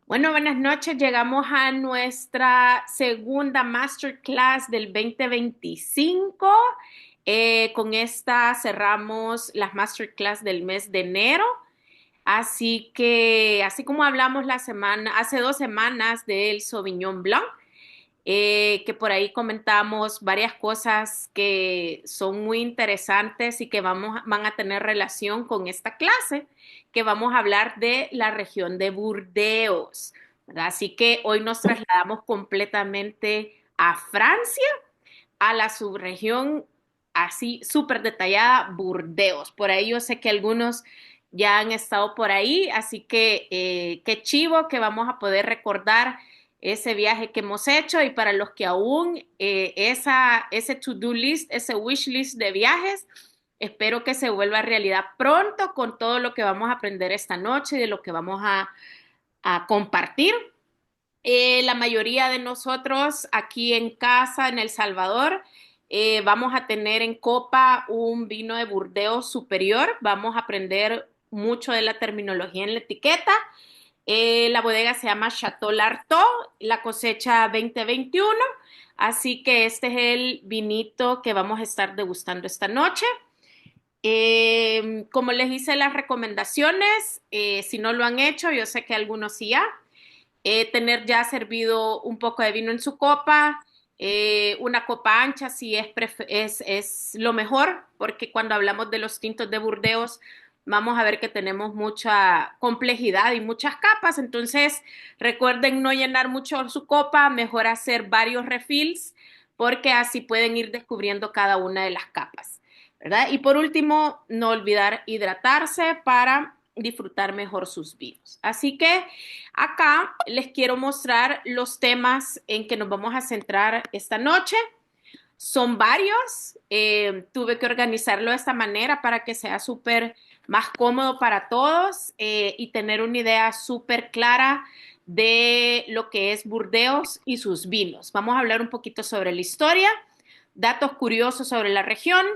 Bueno, buenas noches. Llegamos a nuestra segunda masterclass del 2025. Con esta cerramos las masterclass del mes de enero. Así que, así como hablamos hace 2 semanas del Sauvignon Blanc, que por ahí comentamos varias cosas que son muy interesantes y que van a tener relación con esta clase, que vamos a hablar de la región de Burdeos, ¿verdad? Así que hoy nos trasladamos completamente a Francia, a la subregión así súper detallada, Burdeos. Por ahí yo sé que algunos ya han estado por ahí, así que qué chivo que vamos a poder recordar ese viaje que hemos hecho y para los que aún ese to-do list, ese wish list de viajes, espero que se vuelva realidad pronto con todo lo que vamos a aprender esta noche y de lo que vamos a compartir. La mayoría de nosotros aquí en casa, en El Salvador, vamos a tener en copa un vino de Burdeos superior. Vamos a aprender mucho de la terminología en la etiqueta. La bodega se llama Chateau Lartaud, la cosecha 2021. Así que este es el vinito que vamos a estar degustando esta noche. Como les hice las recomendaciones, si no lo han hecho, yo sé que algunos sí ya tener ya servido un poco de vino en su copa, una copa ancha sí es lo mejor, porque cuando hablamos de los tintos de Burdeos, vamos a ver que tenemos mucha complejidad y muchas capas, entonces recuerden no llenar mucho su copa, mejor hacer varios refills, porque así pueden ir descubriendo cada una de las capas, ¿verdad? Y por último, no olvidar hidratarse para disfrutar mejor sus vinos. Así que acá les quiero mostrar los temas en que nos vamos a centrar esta noche. Son varios, tuve que organizarlo de esta manera para que sea súper más cómodo para todos y tener una idea súper clara de lo que es Burdeos y sus vinos. Vamos a hablar un poquito sobre la historia, datos curiosos sobre la región,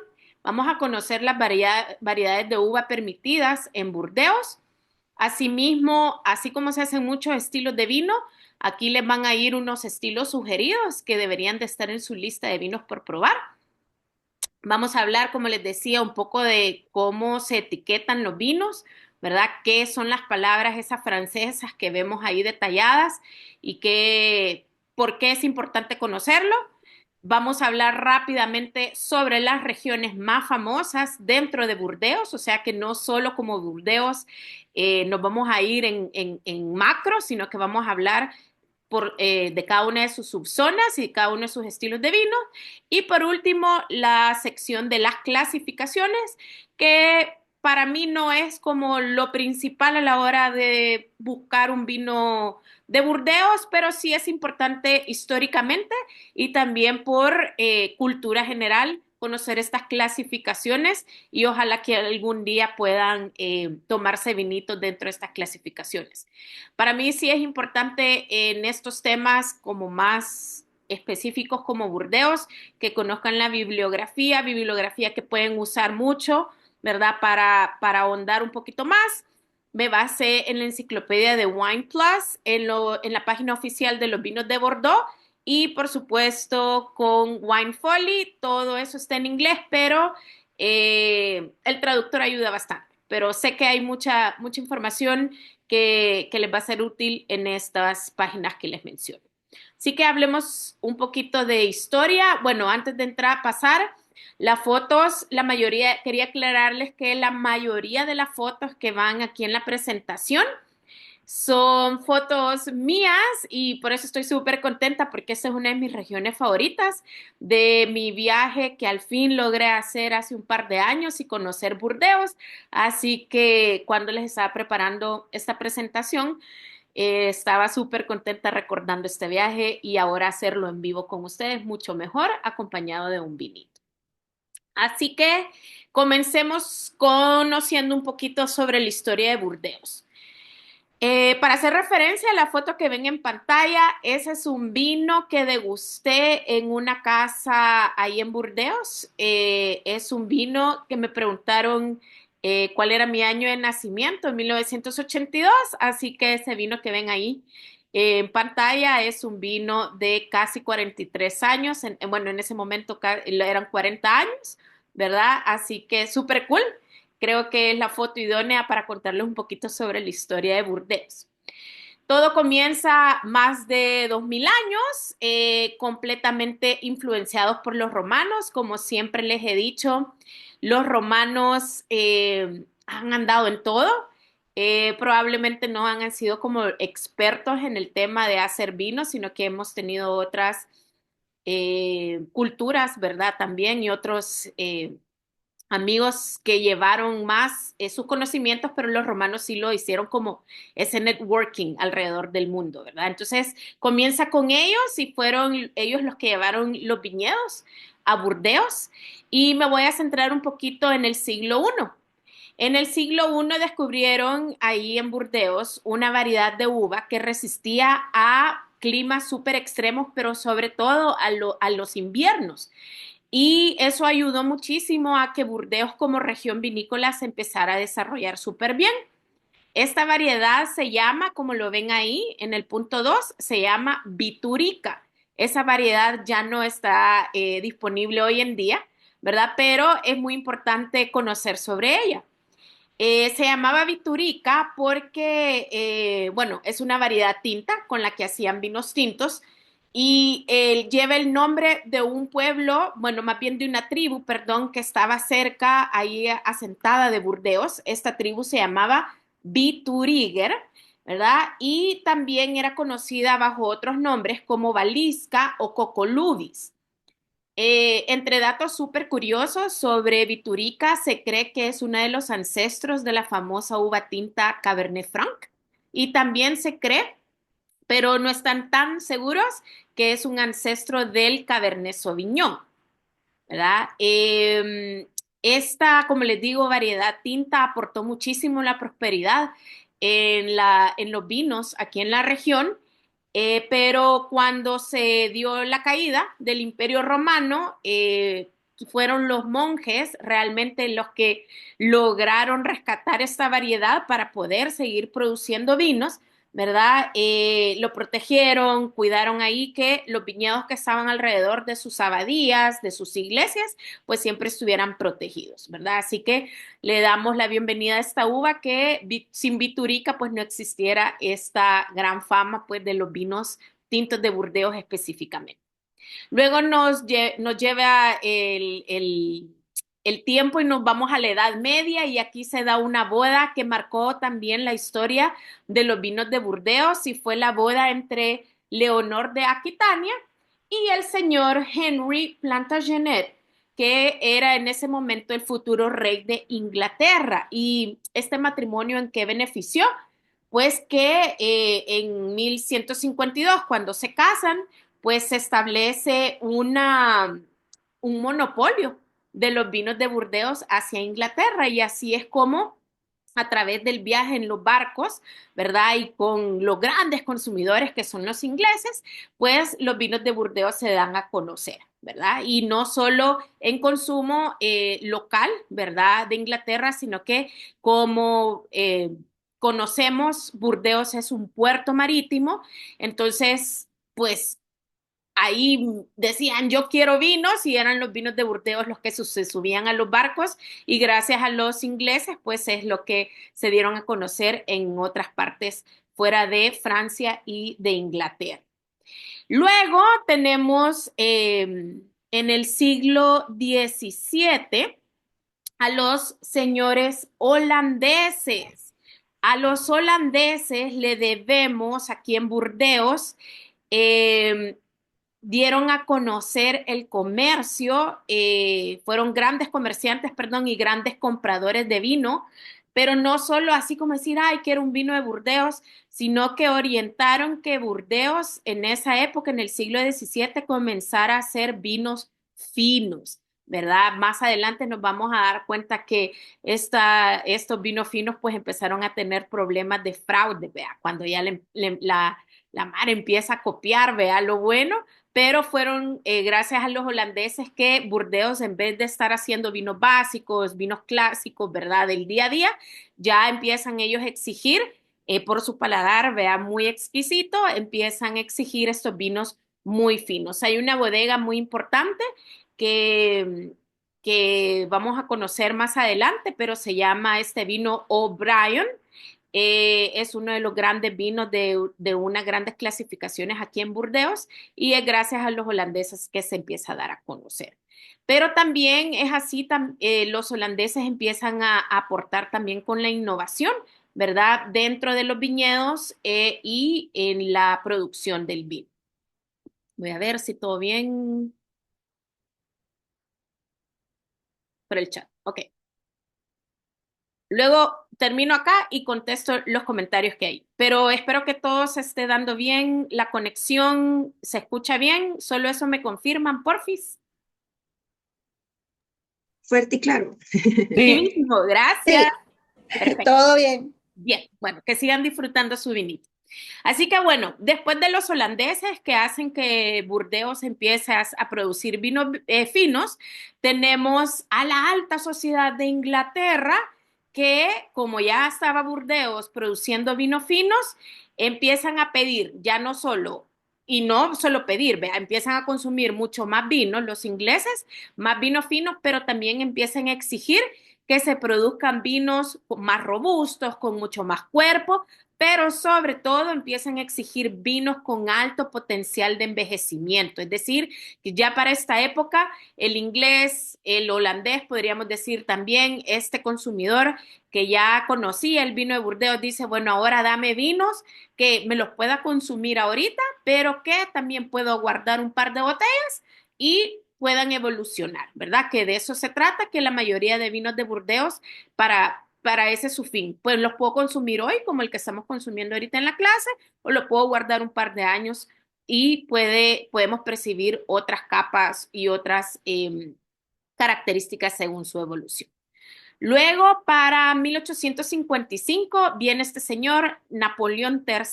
vamos a conocer las variedades de uva permitidas en Burdeos. Asimismo, así como se hacen muchos estilos de vino, aquí les van a ir unos estilos sugeridos que deberían de estar en su lista de vinos por probar. Vamos a hablar, como les decía, un poco de cómo se etiquetan los vinos, ¿verdad? ¿Qué son las palabras esas francesas que vemos ahí detalladas y por qué es importante conocerlo? Vamos a hablar rápidamente sobre las regiones más famosas dentro de Burdeos, o sea que no solo como Burdeos nos vamos a ir en macro, sino que vamos a hablar de cada una de sus subzonas y cada uno de sus estilos de vino. Y por último, la sección de las clasificaciones, que para mí no es como lo principal a la hora de buscar un vino de Burdeos, pero sí es importante históricamente y también por cultura general conocer estas clasificaciones y ojalá que algún día puedan tomarse vinitos dentro de estas clasificaciones. Para mí sí es importante en estos temas como más específicos como Burdeos, que conozcan la bibliografía que pueden usar mucho, ¿verdad? Para ahondar un poquito más. Me basé en la enciclopedia de Wine Plus, en la página oficial de los vinos de Bordeaux y por supuesto con Wine Folly. Todo eso está en inglés, pero el traductor ayuda bastante. Pero sé que hay mucha información que les va a ser útil en estas páginas que les menciono. Así que hablemos un poquito de historia. Bueno, antes de entrar a pasar las fotos, quería aclararles que la mayoría de las fotos que van aquí en la presentación son fotos mías y por eso estoy súper contenta porque esta es una de mis regiones favoritas de mi viaje que al fin logré hacer hace un par de años y conocer Burdeos. Así que cuando les estaba preparando esta presentación, estaba súper contenta recordando este viaje y ahora hacerlo en vivo con ustedes mucho mejor acompañado de un vinito. Así que comencemos conociendo un poquito sobre la historia de Burdeos. Para hacer referencia a la foto que ven en pantalla, ese es un vino que degusté en una casa ahí en Burdeos. Es un vino que me preguntaron cuál era mi año de nacimiento, en 1982, así que ese vino que ven ahí en pantalla es un vino de casi 43 años, bueno, en ese momento eran 40 años, ¿verdad? Así que súper cool. Creo que es la foto idónea para contarles un poquito sobre la historia de Burdeos. Todo comienza más de 2000 años, completamente influenciados por los romanos. Como siempre les he dicho, los romanos han andado en todo. Probablemente no han sido como expertos en el tema de hacer vino, sino que hemos tenido otras culturas, ¿verdad? También y otros amigos que llevaron más sus conocimientos, pero los romanos sí lo hicieron como ese networking alrededor del mundo, ¿verdad? Entonces comienza con ellos y fueron ellos los que llevaron los viñedos a Burdeos y me voy a centrar un poquito en el siglo I. En el siglo I descubrieron ahí en Burdeos una variedad de uva que resistía a climas súper extremos, pero sobre todo a los inviernos. Y eso ayudó muchísimo a que Burdeos como región vinícola se empezara a desarrollar súper bien. Esta variedad se llama, como lo ven ahí en el punto 2, se llama Biturica. Esa variedad ya no está disponible hoy en día, ¿verdad? Pero es muy importante conocer sobre ella. Se llamaba Biturica porque, bueno, es una variedad tinta con la que hacían vinos tintos y lleva el nombre de un pueblo, bueno, más bien de una tribu, perdón, que estaba cerca, ahí asentada de Burdeos. Esta tribu se llamaba Bituriger, ¿verdad? Y también era conocida bajo otros nombres como Balisca o Cocolubis. Entre datos súper curiosos sobre Biturica, se cree que es uno de los ancestros de la famosa uva tinta Cabernet Franc. Y también se cree, pero no están tan seguros, que es un ancestro del Cabernet Sauvignon, ¿verdad? Esta, como les digo, variedad tinta aportó muchísimo la prosperidad en los vinos aquí en la región, pero cuando se dio la caída del Imperio Romano, fueron los monjes realmente los que lograron rescatar esta variedad para poder seguir produciendo vinos, ¿verdad? Lo protegieron, cuidaron ahí que los viñedos que estaban alrededor de sus abadías, de sus iglesias, pues siempre estuvieran protegidos, ¿verdad? Así que le damos la bienvenida a esta uva que sin Biturica pues no existiera esta gran fama pues de los vinos tintos de Burdeos específicamente. Luego nos lleva el tiempo y nos vamos a la Edad Media y aquí se da una boda que marcó también la historia de los vinos de Burdeos y fue la boda entre Leonor de Aquitania y el señor Henry Plantagenet, que era en ese momento el futuro rey de Inglaterra. Y este matrimonio, ¿en qué benefició? Pues que en 1152, cuando se casan, pues se establece un monopolio de los vinos de Burdeos hacia Inglaterra y así es como a través del viaje en los barcos, ¿verdad? Y con los grandes consumidores que son los ingleses, pues los vinos de Burdeos se dan a conocer, ¿verdad? Y no solo en consumo local, ¿verdad? De Inglaterra, sino que como conocemos, Burdeos es un puerto marítimo, entonces, pues ahí decían yo quiero vinos y eran los vinos de Burdeos los que se subían a los barcos y gracias a los ingleses pues es lo que se dieron a conocer en otras partes fuera de Francia y de Inglaterra. Luego tenemos en el siglo XVII a los señores holandeses. A los holandeses le debemos aquí en Burdeos eh, dieron a conocer el comercio, fueron grandes comerciantes, perdón, y grandes compradores de vino, pero no solo así como decir, ay, quiero un vino de Burdeos, sino que orientaron que Burdeos en esa época, en el siglo XVII, comenzara a hacer vinos finos. ¿Verdad? Más adelante nos vamos a dar cuenta que estos vinos finos pues empezaron a tener problemas de fraude, vea, cuando ya la mar empieza a copiar, vea lo bueno, pero fueron gracias a los holandeses que Burdeos, en vez de estar haciendo vinos básicos, vinos clásicos, ¿verdad? Del día a día, ya empiezan ellos a exigir, por su paladar, vea, muy exquisito, empiezan a exigir estos vinos muy finos. Hay una bodega muy importante que, que vamos a conocer más adelante, pero se llama este vino O'Brien. Es uno de los grandes vinos de unas grandes clasificaciones aquí en Burdeos y es gracias a los holandeses que se empieza a dar a conocer. Pero también es así, los holandeses empiezan a aportar también con la innovación, ¿verdad? Dentro de los viñedos y en la producción del vino. Voy a ver si todo bien por el chat. Ok. Luego termino acá y contesto los comentarios que hay. Pero espero que todo se esté dando bien, la conexión se escucha bien, solo eso me confirman, porfis. Fuerte y claro. Sí, Buenísimo, gracias. Sí, Perfecto. todo bien. Bien, bueno, que sigan disfrutando su vinito. Así que bueno, después de los holandeses que hacen que Burdeos empiece a producir vinos finos, tenemos a la alta sociedad de Inglaterra que, como ya estaba Burdeos produciendo vinos finos, empiezan a pedir ya no solo, y no solo pedir, vea, empiezan a consumir mucho más vino, los ingleses, más vinos finos, pero también empiezan a exigir que se produzcan vinos más robustos, con mucho más cuerpo, pero sobre todo empiezan a exigir vinos con alto potencial de envejecimiento. Es decir, que ya para esta época el inglés, el holandés, podríamos decir también, este consumidor que ya conocía el vino de Burdeos dice, bueno, ahora dame vinos que me los pueda consumir ahorita, pero que también puedo guardar un par de botellas y puedan evolucionar, ¿verdad? Que de eso se trata, que la mayoría de vinos de Burdeos para ese su fin. Pues los puedo consumir hoy, como el que estamos consumiendo ahorita en la clase, o lo puedo guardar un par de años y podemos percibir otras capas y otras características según su evolución. Luego, para 1855, viene este señor Napoleón III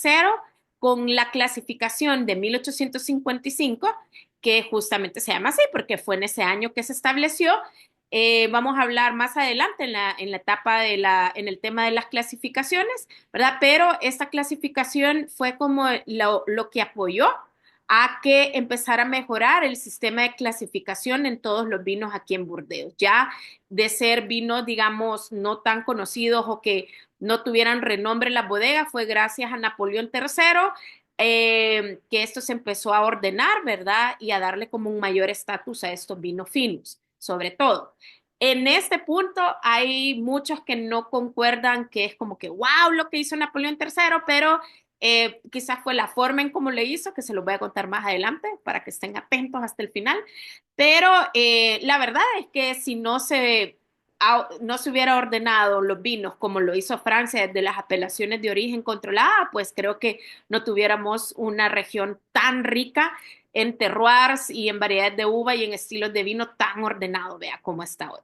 con la clasificación de 1855, que justamente se llama así porque fue en ese año que se estableció. Vamos a hablar más adelante en la etapa en el tema de las clasificaciones, ¿verdad? Pero esta clasificación fue como lo que apoyó a que empezara a mejorar el sistema de clasificación en todos los vinos aquí en Burdeos. Ya de ser vinos, digamos, no tan conocidos o que no tuvieran renombre en las bodegas, fue gracias a Napoleón III que esto se empezó a ordenar, ¿verdad? Y a darle como un mayor estatus a estos vinos finos, sobre todo. En este punto hay muchos que no concuerdan que es como que, wow, lo que hizo Napoleón III, pero quizás fue la forma en cómo le hizo, que se los voy a contar más adelante para que estén atentos hasta el final. Pero la verdad es que si no se hubiera ordenado los vinos como lo hizo Francia desde las apelaciones de origen controlada, pues creo que no tuviéramos una región tan rica en terroirs y en variedades de uva y en estilos de vino tan ordenado, vea cómo está hoy.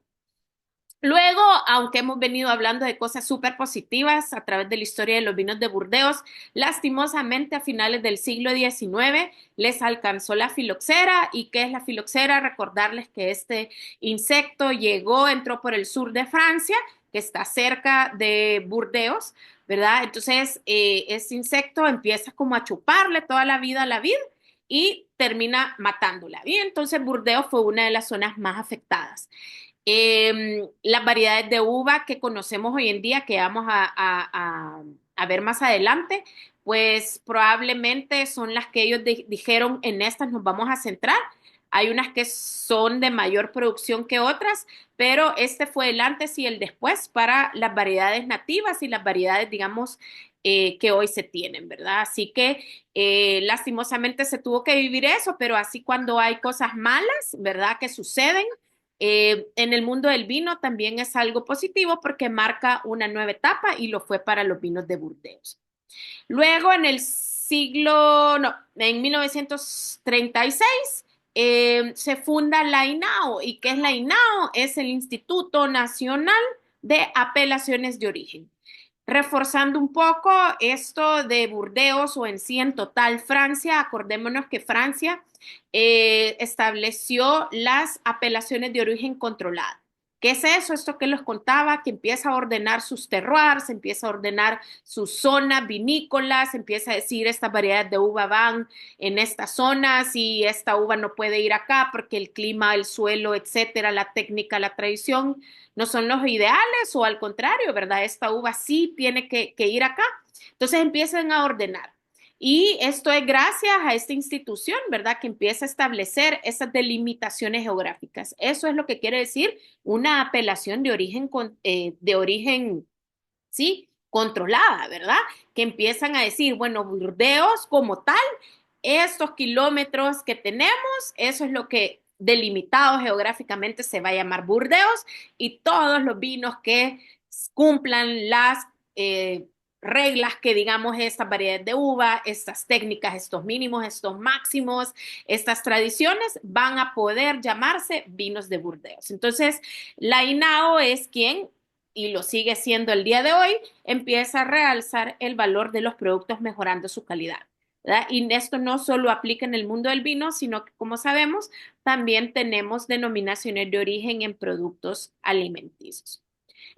Luego, aunque hemos venido hablando de cosas súper positivas a través de la historia de los vinos de Burdeos, lastimosamente a finales del siglo XIX les alcanzó la filoxera. ¿Y qué es la filoxera? Recordarles que este insecto entró por el sur de Francia, que está cerca de Burdeos, ¿verdad? Entonces, este insecto empieza como a chuparle toda la vida a la vid y termina matándola. Y entonces Burdeos fue una de las zonas más afectadas. Las variedades de uva que conocemos hoy en día, que vamos a ver más adelante, pues probablemente son las que ellos dijeron, en estas nos vamos a centrar. Hay unas que son de mayor producción que otras, pero este fue el antes y el después para las variedades nativas y las variedades, digamos, que hoy se tienen, ¿verdad? Así que lastimosamente se tuvo que vivir eso, pero así cuando hay cosas malas, ¿verdad? Que suceden, en el mundo del vino también es algo positivo porque marca una nueva etapa y lo fue para los vinos de Burdeos. Luego no, en 1936 se funda la INAO. ¿Y qué es la INAO? Es el Instituto Nacional de Apelaciones de Origen. Reforzando un poco esto de Burdeos o en sí en total Francia, acordémonos que Francia estableció las apelaciones de origen controlada. ¿Qué es eso? Esto que les contaba, que empieza a ordenar sus terroirs, empieza a ordenar sus zonas vinícolas, empieza a decir estas variedades de uva van en estas zonas y esta uva no puede ir acá porque el clima, el suelo, etcétera, la técnica, la tradición no son los ideales o al contrario, ¿verdad? Esta uva sí tiene que ir acá. Entonces empiezan a ordenar. Y esto es gracias a esta institución, ¿verdad? Que empieza a establecer esas delimitaciones geográficas. Eso es lo que quiere decir una apelación de origen, ¿sí? Controlada, ¿verdad? Que empiezan a decir, bueno, Burdeos como tal, estos kilómetros que tenemos, eso es lo que delimitado geográficamente se va a llamar Burdeos y todos los vinos que cumplan las reglas que digamos estas variedades de uva, estas técnicas, estos mínimos, estos máximos, estas tradiciones van a poder llamarse vinos de Burdeos. Entonces, la INAO es quien, y lo sigue siendo el día de hoy, empieza a realzar el valor de los productos mejorando su calidad. ¿Verdad? Y esto no solo aplica en el mundo del vino, sino que, como sabemos, también tenemos denominaciones de origen en productos alimenticios.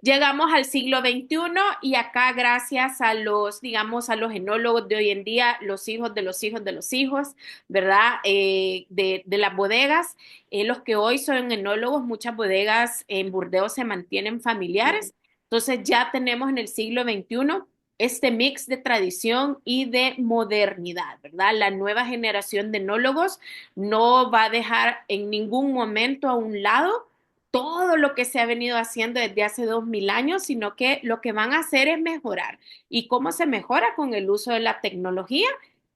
Llegamos al siglo XXI y acá gracias a los, digamos, a los enólogos de hoy en día, los hijos de los hijos de los hijos, ¿verdad? De las bodegas, los que hoy son enólogos, muchas bodegas en Burdeos se mantienen familiares. Entonces ya tenemos en el siglo XXI este mix de tradición y de modernidad, ¿verdad? La nueva generación de enólogos no va a dejar en ningún momento a un lado todo lo que se ha venido haciendo desde hace 2000 años, sino que lo que van a hacer es mejorar. ¿Y cómo se mejora? Con el uso de la tecnología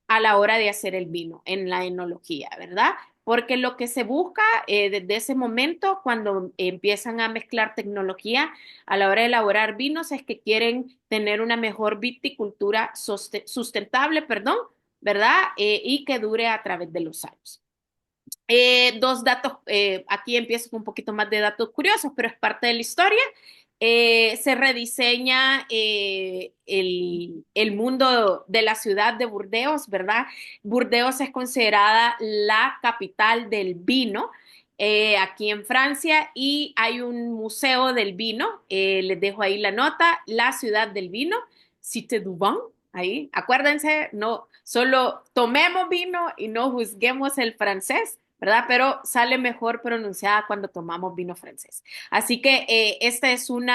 a la hora de hacer el vino, en la enología, ¿verdad? Porque lo que se busca desde ese momento, cuando empiezan a mezclar tecnología a la hora de elaborar vinos, es que quieren tener una mejor viticultura sustentable, perdón, ¿verdad? Y que dure a través de los años. Dos datos, aquí empiezo con un poquito más de datos curiosos, pero es parte de la historia. Se rediseña el mundo de la ciudad de Burdeos, ¿verdad? Burdeos es considerada la capital del vino aquí en Francia y hay un museo del vino, les dejo ahí la nota, la ciudad del vino, Cité du Vin, ahí, acuérdense, no solo tomemos vino y no juzguemos el francés, ¿verdad? Pero sale mejor pronunciada cuando tomamos vino francés. Así que esta es un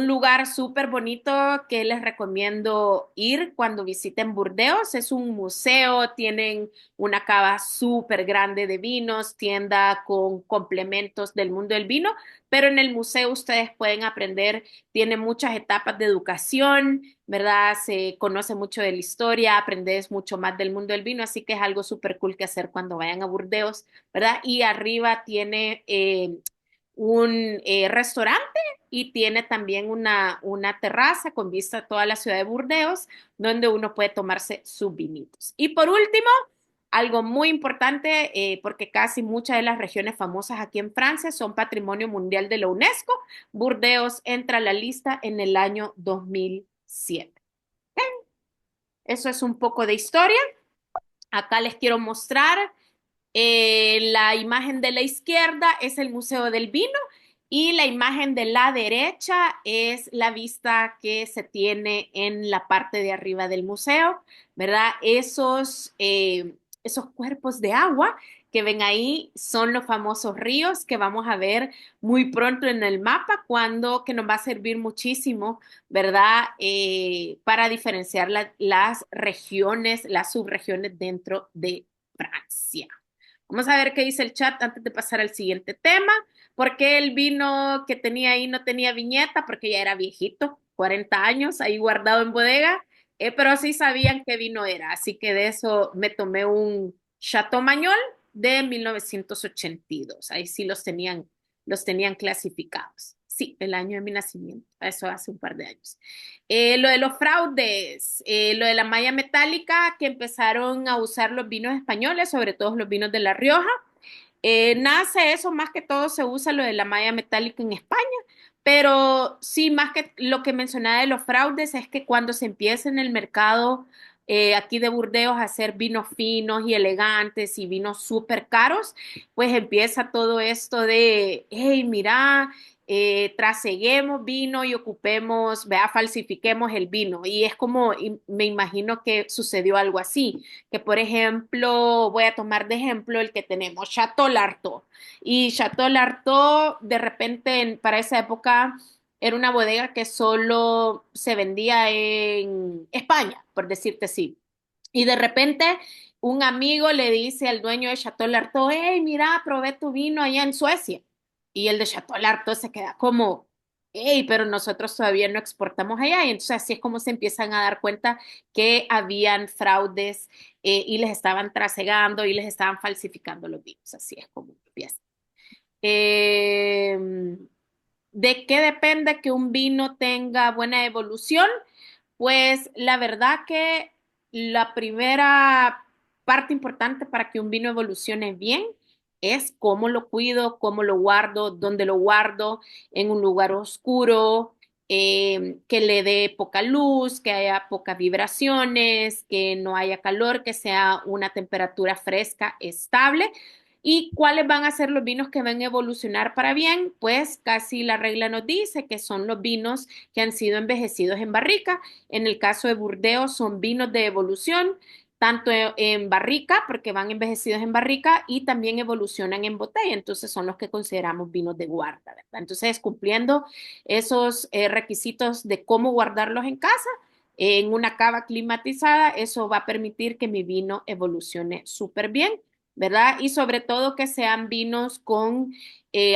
lugar súper bonito que les recomiendo ir cuando visiten Burdeos. Es un museo, tienen una cava súper grande de vinos, tienda con complementos del mundo del vino, pero en el museo ustedes pueden aprender, tiene muchas etapas de educación, ¿verdad? Se conoce mucho de la historia, aprendes mucho más del mundo del vino, así que es algo súper cool que hacer cuando vayan a Burdeos, ¿verdad? Y arriba tiene un restaurante y tiene también una terraza con vista a toda la ciudad de Burdeos, donde uno puede tomarse sus vinitos. Y por último, algo muy importante, porque casi muchas de las regiones famosas aquí en Francia son Patrimonio Mundial de la UNESCO, Burdeos entra a la lista en el año 2007. Eso es un poco de historia. Acá les quiero mostrar la imagen de la izquierda es el Museo del Vino y la imagen de la derecha es la vista que se tiene en la parte de arriba del museo, ¿verdad? Esos cuerpos de agua que ven ahí son los famosos ríos que vamos a ver muy pronto en el mapa, que nos va a servir muchísimo, ¿verdad? Para diferenciar las regiones, las subregiones dentro de Francia. Vamos a ver qué dice el chat antes de pasar al siguiente tema. ¿Por qué el vino que tenía ahí no tenía viñeta? Porque ya era viejito, 40 años ahí guardado en bodega, pero sí sabían qué vino era. Así que de eso me tomé un Chateau Magnol de 1982. Ahí sí los tenían clasificados. Sí, el año de mi nacimiento. Eso hace un par de años. Lo de los fraudes, lo de la malla metálica que empezaron a usar los vinos españoles, sobre todo los vinos de La Rioja. Nace eso, más que todo se usa lo de la malla metálica en España, Pero sí, más que lo que mencionaba de los fraudes, es que cuando se empieza en el mercado aquí de Burdeos a hacer vinos finos y elegantes y vinos súper caros, pues empieza todo esto de, hey, mira, traseguemos vino y ocupemos, vea, falsifiquemos el vino. Y es como, y me imagino que sucedió algo así, que por ejemplo, voy a tomar de ejemplo el que tenemos, Chateau Lartaud. Y Chateau Lartaud, de repente, para esa época, era una bodega que solo se vendía en España, por decirte así. Y de repente, un amigo le dice al dueño de Chateau Lartaud, hey, mira, probé tu vino allá en Suecia. Y el de Chateau Lartaud se queda como, hey, pero nosotros todavía no exportamos allá. Y entonces así es como se empiezan a dar cuenta que habían fraudes y les estaban trasegando y les estaban falsificando los vinos. Así es como empieza. Eh, ¿De qué depende que un vino tenga buena evolución? Pues la verdad que la primera parte importante para que un vino evolucione bien es cómo lo cuido, cómo lo guardo, dónde lo guardo, en un lugar oscuro, que le dé poca luz, que haya pocas vibraciones, que no haya calor, que sea una temperatura fresca, estable. ¿Y cuáles van a ser los vinos que van a evolucionar para bien? Pues casi la regla nos dice que son los vinos que han sido envejecidos en barrica. En el caso de Burdeos son vinos de evolución, tanto en barrica, porque van envejecidos en barrica, y también evolucionan en botella. Entonces son los que consideramos vinos de guarda, ¿verdad? Entonces, cumpliendo esos requisitos de cómo guardarlos en casa, en una cava climatizada, eso va a permitir que mi vino evolucione súper bien, ¿verdad? Y sobre todo que sean vinos con,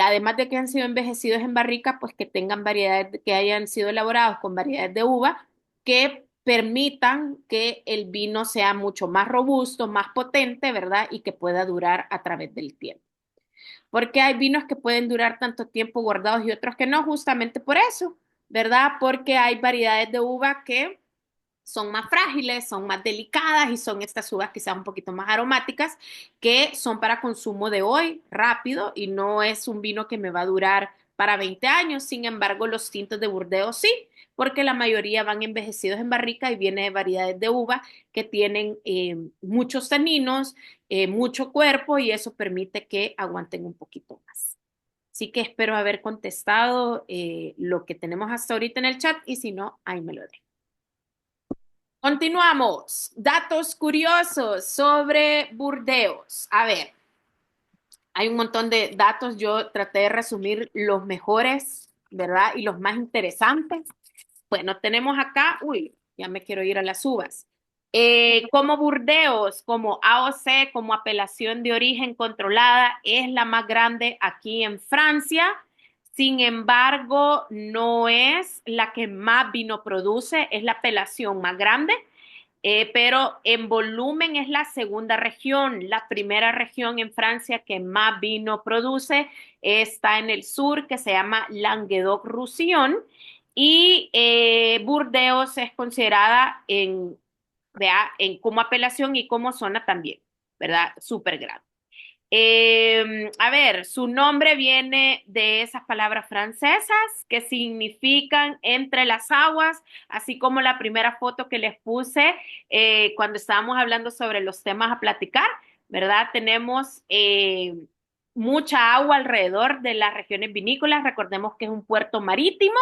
además de que han sido envejecidos en barrica, pues que tengan variedades, que hayan sido elaborados con variedades de uva que permitan que el vino sea mucho más robusto, más potente, ¿verdad? Y que pueda durar a través del tiempo. Porque hay vinos que pueden durar tanto tiempo guardados y otros que no, justamente por eso, ¿verdad? Porque hay variedades de uva que son más frágiles, son más delicadas y son estas uvas quizás un poquito más aromáticas que son para consumo de hoy, rápido, y no es un vino que me va a durar para 20 años. Sin embargo, los tintos de Burdeos sí, porque la mayoría van envejecidos en barrica y viene de variedades de uva que tienen muchos taninos, mucho cuerpo y eso permite que aguanten un poquito más. Así que espero haber contestado lo que tenemos hasta ahorita en el chat y si no, ahí me lo dejo. Continuamos. Datos curiosos sobre Burdeos. A ver, hay un montón de datos. Yo traté de resumir los mejores, ¿verdad? Y los más interesantes. Bueno, tenemos acá, uy, ya me quiero ir a las uvas. Como Burdeos, como AOC, como apelación de origen controlada, es la más grande aquí en Francia. Sin embargo, no es la que más vino produce, es la apelación más grande. Pero en volumen es la segunda región. La primera región en Francia que más vino produce está en el sur, que se llama Languedoc-Roussillon, y Burdeos es considerada en, vea, en como apelación y como zona también, ¿verdad? Súper grande. A ver, su nombre viene de esas palabras francesas que significan entre las aguas, así como la primera foto que les puse cuando estábamos hablando sobre los temas a platicar, ¿verdad? Tenemos mucha agua alrededor de las regiones vinícolas, recordemos que es un puerto marítimo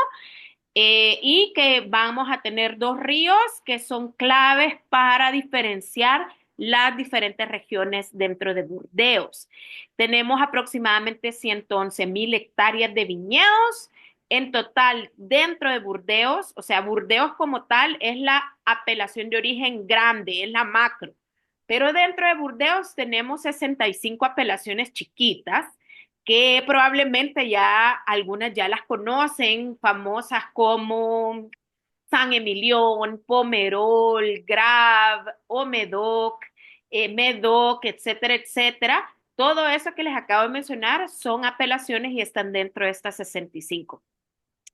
y que vamos a tener dos ríos que son claves para diferenciar las diferentes regiones dentro de Burdeos. Tenemos aproximadamente 111.000 hectáreas de viñedos en total dentro de Burdeos, o sea, Burdeos como tal es la apelación de origen grande, es la macro, pero dentro de Burdeos tenemos 65 apelaciones chiquitas que probablemente ya algunas ya las conocen, famosas como San Emilion, Pomerol, Grave, Omedoc, Medoc, etcétera, etcétera. Todo eso que les acabo de mencionar son apelaciones y están dentro de estas 65.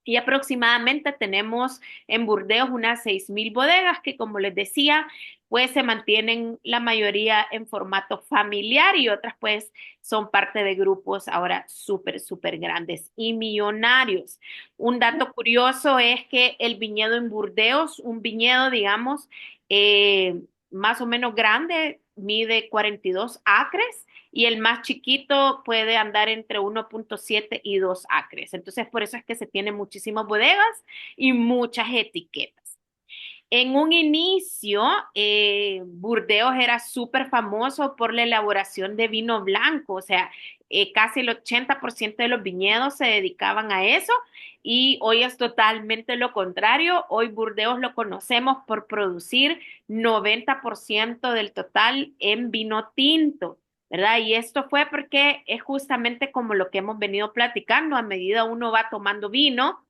Y aproximadamente tenemos en Burdeos unas 6.000 bodegas que, como les decía, pues se mantienen la mayoría en formato familiar y otras pues son parte de grupos ahora súper, súper grandes y millonarios. Un dato curioso es que el viñedo en Burdeos, un viñedo, digamos, más o menos grande, mide 42 acres y el más chiquito puede andar entre 1,7 y 2 acres. Entonces, por eso es que se tienen muchísimas bodegas y muchas etiquetas. En un inicio, Burdeos era súper famoso por la elaboración de vino blanco, o sea, casi el 80% de los viñedos se dedicaban a eso y hoy es totalmente lo contrario. Hoy Burdeos lo conocemos por producir 90% del total en vino tinto, ¿verdad? Y esto fue porque es justamente como lo que hemos venido platicando, a medida uno va tomando vino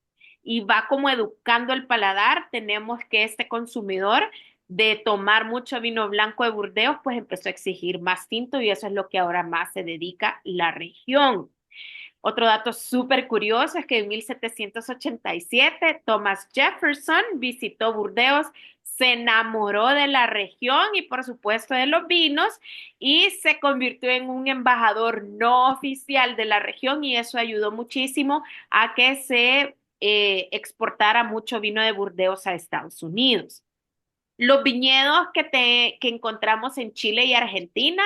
y va como educando el paladar, tenemos que este consumidor de tomar mucho vino blanco de Burdeos, pues empezó a exigir más tinto y eso es lo que ahora más se dedica la región. Otro dato súper curioso es que en 1787 Thomas Jefferson visitó Burdeos, se enamoró de la región y por supuesto de los vinos y se convirtió en un embajador no oficial de la región y eso ayudó muchísimo a que se exportara mucho vino de Burdeos a Estados Unidos. Los viñedos que encontramos en Chile y Argentina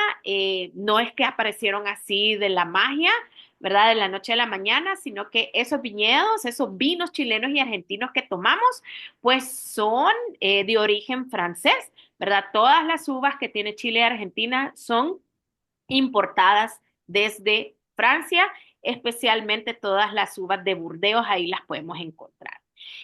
no es que aparecieron así de la magia, ¿verdad? De la noche a la mañana, sino que esos viñedos, esos vinos chilenos y argentinos que tomamos, pues son de origen francés, ¿verdad? Todas las uvas que tiene Chile y Argentina son importadas desde Francia, especialmente todas las uvas de Burdeos, ahí las podemos encontrar.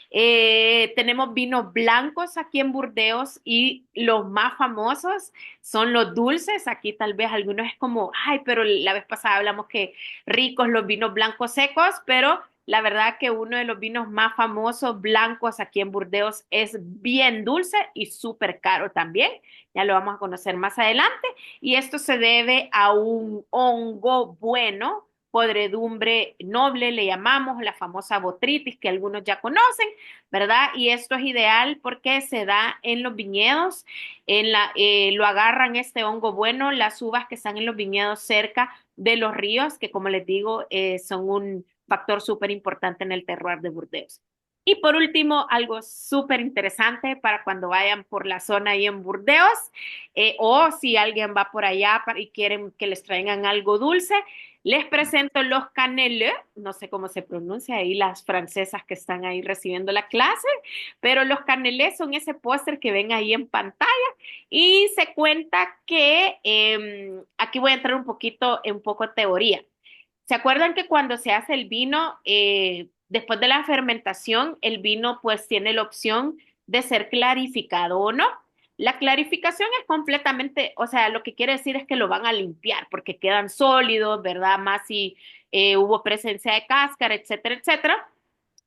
Tenemos vinos blancos aquí en Burdeos y los más famosos son los dulces. Aquí tal vez algunos es como, ay, pero la vez pasada hablamos que ricos los vinos blancos secos, pero la verdad que uno de los vinos más famosos blancos aquí en Burdeos es bien dulce y súper caro también. Ya lo vamos a conocer más adelante. Y esto se debe a un hongo bueno, podredumbre noble, le llamamos la famosa botritis que algunos ya conocen, ¿verdad? Y esto es ideal porque se da en los viñedos, lo agarran este hongo bueno, las uvas que están en los viñedos cerca de los ríos, que como les digo, son un factor súper importante en el terroir de Burdeos. Y por último, algo súper interesante para cuando vayan por la zona ahí en Burdeos, o si alguien va por allá y quieren que les traigan algo dulce, les presento los cannelés, no sé cómo se pronuncia ahí las francesas que están ahí recibiendo la clase, pero los cannelés son ese póster que ven ahí en pantalla y se cuenta que aquí voy a entrar un poquito en poco teoría. ¿Se acuerdan que cuando se hace el vino, después de la fermentación, el vino pues tiene la opción de ser clarificado o no? La clarificación es completamente, o sea, lo que quiere decir es que lo van a limpiar porque quedan sólidos, ¿verdad? Más si hubo presencia de cáscara, etcétera, etcétera.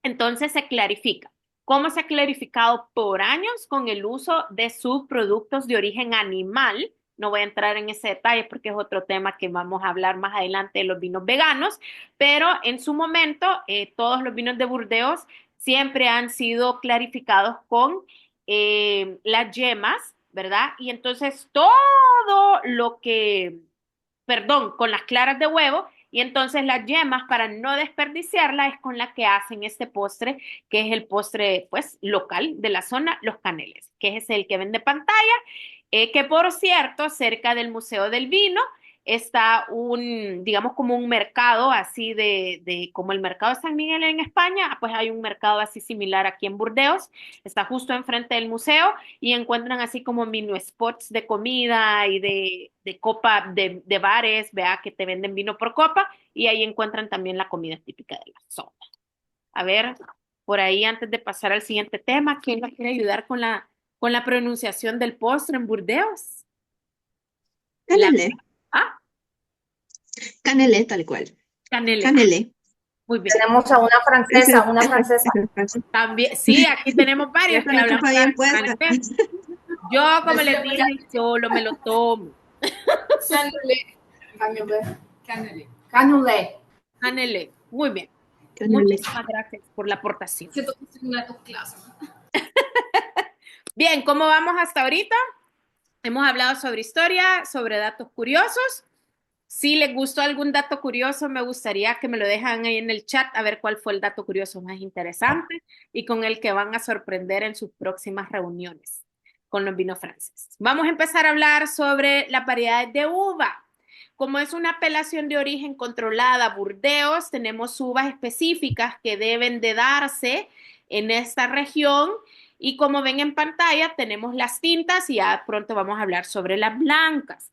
Entonces se clarifica. ¿Cómo se ha clarificado por años? Con el uso de subproductos de origen animal. No voy a entrar en ese detalle porque es otro tema que vamos a hablar más adelante de los vinos veganos, pero en su momento todos los vinos de Burdeos siempre han sido clarificados con las yemas, ¿verdad? Y entonces todo lo que, perdón, con las claras de huevo y entonces las yemas, para no desperdiciarla, es con la que hacen este postre, que es el postre, pues, local de la zona, los caneles, que es el que ven de pantalla, que por cierto, cerca del Museo del Vino, está un, digamos, como un mercado así como el mercado de San Miguel en España, pues hay un mercado así similar aquí en Burdeos, está justo enfrente del museo y encuentran así como mini spots de comida y de copa, de bares, vea, que te venden vino por copa y ahí encuentran también la comida típica de la zona. A ver, por ahí antes de pasar al siguiente tema, ¿quién nos quiere ayudar con la pronunciación del postre en Burdeos? La, Canelé, ah, canelé tal cual. Canele. Ah, Canelé. muy bien. Tenemos a Ese, una francesa. ese es fácil. También, sí, aquí tenemos Ya varias está que la hablan chupa bien puesta. francés. Yo, como les dije, solo me lo tomo. Canulé. Canulé. Canulé. Canele. Muy bien. Caneleta. Muchísimas gracias por la aportación. Siento que estoy en una clase. Bien, ¿cómo vamos hasta ahorita? Hemos hablado sobre historia, sobre datos curiosos. Si les gustó algún dato curioso, me gustaría que me lo dejan ahí en el chat a ver cuál fue el dato curioso más interesante y con el que van a sorprender en sus próximas reuniones con los vinos franceses. Vamos a empezar a hablar sobre las variedades de uva. Como es una apelación de origen controlada, Burdeos, tenemos uvas específicas que deben de darse en esta región y como ven en pantalla tenemos las tintas y ya pronto vamos a hablar sobre las blancas.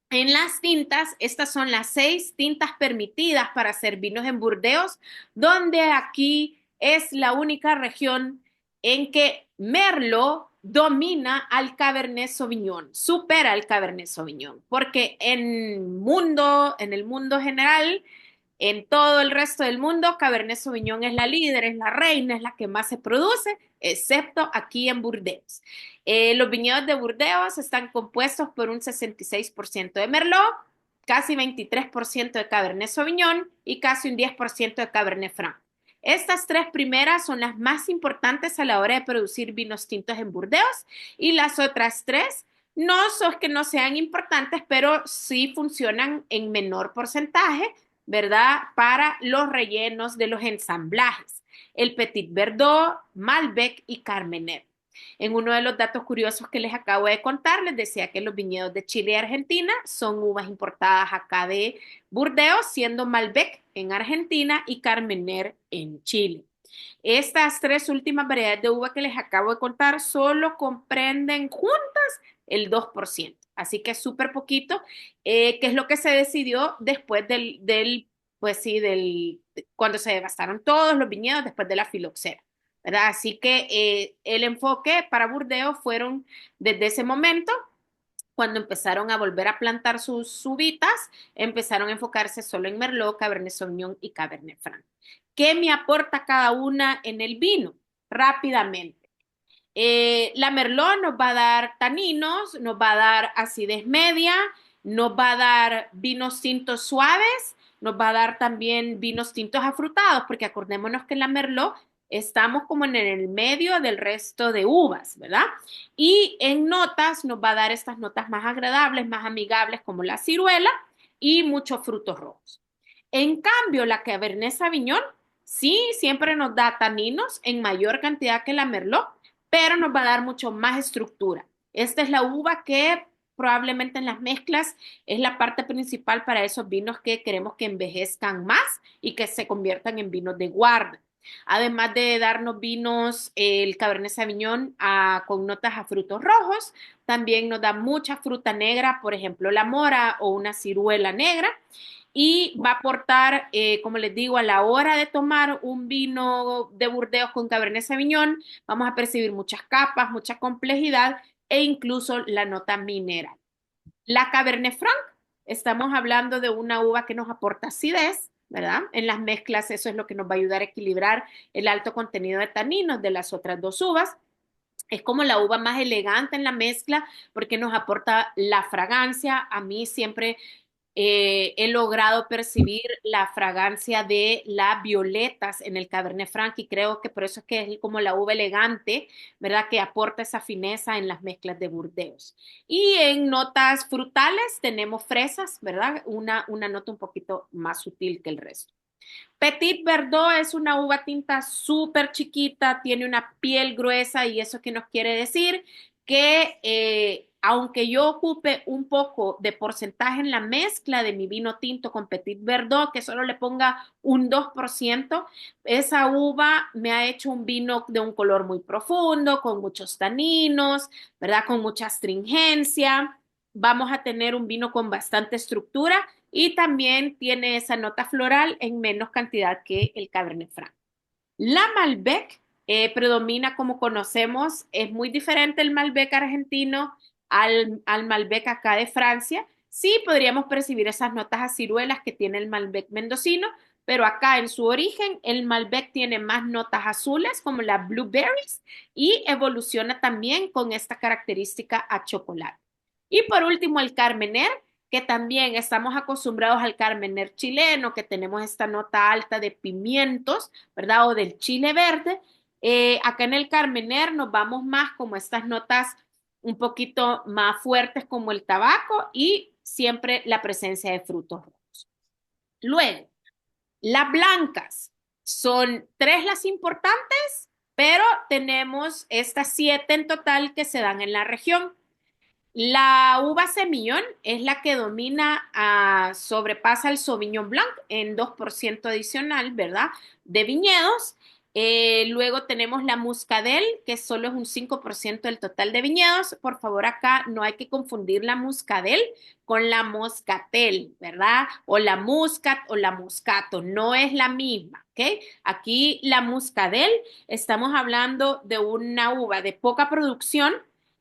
En las tintas, estas son las 6 tintas permitidas para hacer vinos en Burdeos, donde aquí es la única región en que Merlot domina al Cabernet Sauvignon, supera al Cabernet Sauvignon, porque en el mundo general, en todo el resto del mundo, Cabernet Sauvignon es la líder, es la reina, es la que más se produce, excepto aquí en Burdeos. Los viñedos de Burdeos están compuestos por un 66% de Merlot, casi 23% de Cabernet Sauvignon y casi un 10% de Cabernet Franc. Estas 3 primeras son las más importantes a la hora de producir vinos tintos en Burdeos y las otras 3 no son que no sean importantes, pero sí funcionan en menor porcentaje, ¿verdad? Para los rellenos de los ensamblajes. El Petit Verdot, Malbec y Carmener. En uno de los datos curiosos que les acabo de contar, les decía que los viñedos de Chile y Argentina son uvas importadas acá de Burdeos, siendo Malbec en Argentina y Carmener en Chile. Estas 3 últimas variedades de uva que les acabo de contar solo comprenden juntas el 2%. Así que es súper poquito, que es lo que se decidió después pues sí, cuando se devastaron todos los viñedos después de la filoxera, ¿verdad? Así que el enfoque para Burdeos fueron desde ese momento, cuando empezaron a volver a plantar sus uvitas, empezaron a enfocarse solo en Merlot, Cabernet Sauvignon y Cabernet Franc. ¿Qué me aporta cada una en el vino? Rápidamente. La Merlot nos va a dar taninos, nos va a dar acidez media, nos va a dar vinos tintos suaves, nos va a dar también vinos tintos afrutados, porque acordémonos que en la Merlot estamos como en el medio del resto de uvas, ¿verdad? Y en notas nos va a dar estas notas más agradables, más amigables, como la ciruela y muchos frutos rojos. En cambio, la Cabernet Sauvignon sí siempre nos da taninos en mayor cantidad que la Merlot, pero nos va a dar mucho más estructura. Esta es la uva que probablemente en las mezclas es la parte principal para esos vinos que queremos que envejezcan más y que se conviertan en vinos de guarda. Además de darnos vinos, el Cabernet Sauvignon con notas a frutos rojos, también nos da mucha fruta negra, por ejemplo, la mora o una ciruela negra. Y va a aportar, como les digo, a la hora de tomar un vino de Burdeos con Cabernet Sauvignon, vamos a percibir muchas capas, mucha complejidad e incluso la nota mineral. La Cabernet Franc, estamos hablando de una uva que nos aporta acidez, ¿verdad? En las mezclas eso es lo que nos va a ayudar a equilibrar el alto contenido de taninos de las otras 2 uvas. Es como la uva más elegante en la mezcla porque nos aporta la fragancia. A mí siempre he logrado percibir la fragancia de las violetas en el Cabernet Franc y creo que por eso es que es como la uva elegante, ¿verdad? Que aporta esa fineza en las mezclas de Burdeos. Y en notas frutales tenemos fresas, ¿verdad? Una nota un poquito más sutil que el resto. Petit Verdot es una uva tinta súper chiquita, tiene una piel gruesa y eso que nos quiere decir que aunque yo ocupe un poco de porcentaje en la mezcla de mi vino tinto con Petit Verdot, que solo le ponga un 2%, esa uva me ha hecho un vino de un color muy profundo, con muchos taninos, ¿verdad? Con mucha astringencia. Vamos a tener un vino con bastante estructura y también tiene esa nota floral en menos cantidad que el Cabernet Franc. La Malbec predomina como conocemos, es muy diferente el Malbec argentino al Malbec acá de Francia. Sí podríamos percibir esas notas a ciruelas que tiene el Malbec mendocino, pero acá en su origen el Malbec tiene más notas azules como las blueberries y evoluciona también con esta característica a chocolate. Y por último el Carmener, que también estamos acostumbrados al Carmener chileno, que tenemos esta nota alta de pimientos, ¿verdad? O del chile verde. Acá en el Carmener nos vamos más como estas notas un poquito más fuertes como el tabaco y siempre la presencia de frutos rojos. Luego, las blancas son tres las importantes, pero tenemos estas siete en total que se dan en la región. La uva semillón es la que domina, sobrepasa el Sauvignon Blanc en 2% adicional, ¿verdad? De viñedos. Luego tenemos la muscadel, que solo es un 5% del total de viñedos. Por favor, acá no hay que confundir la muscadel con la moscatel, ¿verdad? O la muscat o la moscato, no es la misma, ¿ok? Aquí la muscadel, estamos hablando de una uva de poca producción,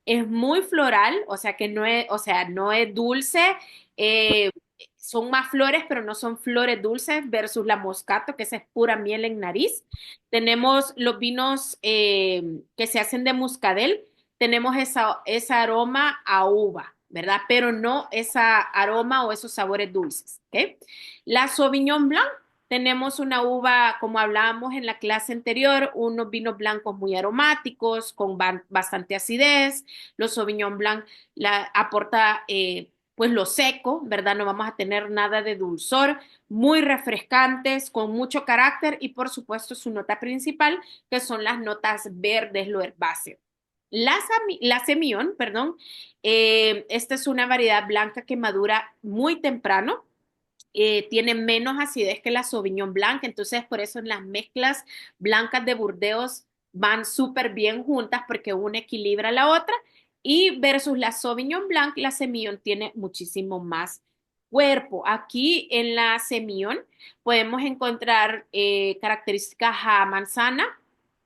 es muy floral, o sea que no es, o sea, no es dulce, eh, son más flores, pero no son flores dulces versus la moscato, que esa es pura miel en nariz. Tenemos los vinos que se hacen de muscadel, tenemos esa aroma a uva, ¿verdad? Pero no esa aroma o esos sabores dulces, ¿ok? La Sauvignon Blanc, tenemos una uva, como hablábamos en la clase anterior, unos vinos blancos muy aromáticos, con bastante acidez. Los Sauvignon Blanc aporta pues lo seco, ¿verdad? No vamos a tener nada de dulzor, muy refrescantes, con mucho carácter y por supuesto su nota principal, que son las notas verdes, lo herbáceo. La Semillon, perdón, esta es una variedad blanca que madura muy temprano, tiene menos acidez que la Sauvignon Blanc, entonces por eso en las mezclas blancas de Burdeos van súper bien juntas porque una equilibra a la otra y versus la Sauvignon Blanc, la Semillon tiene muchísimo más cuerpo. Aquí en la Semillon podemos encontrar características a manzana,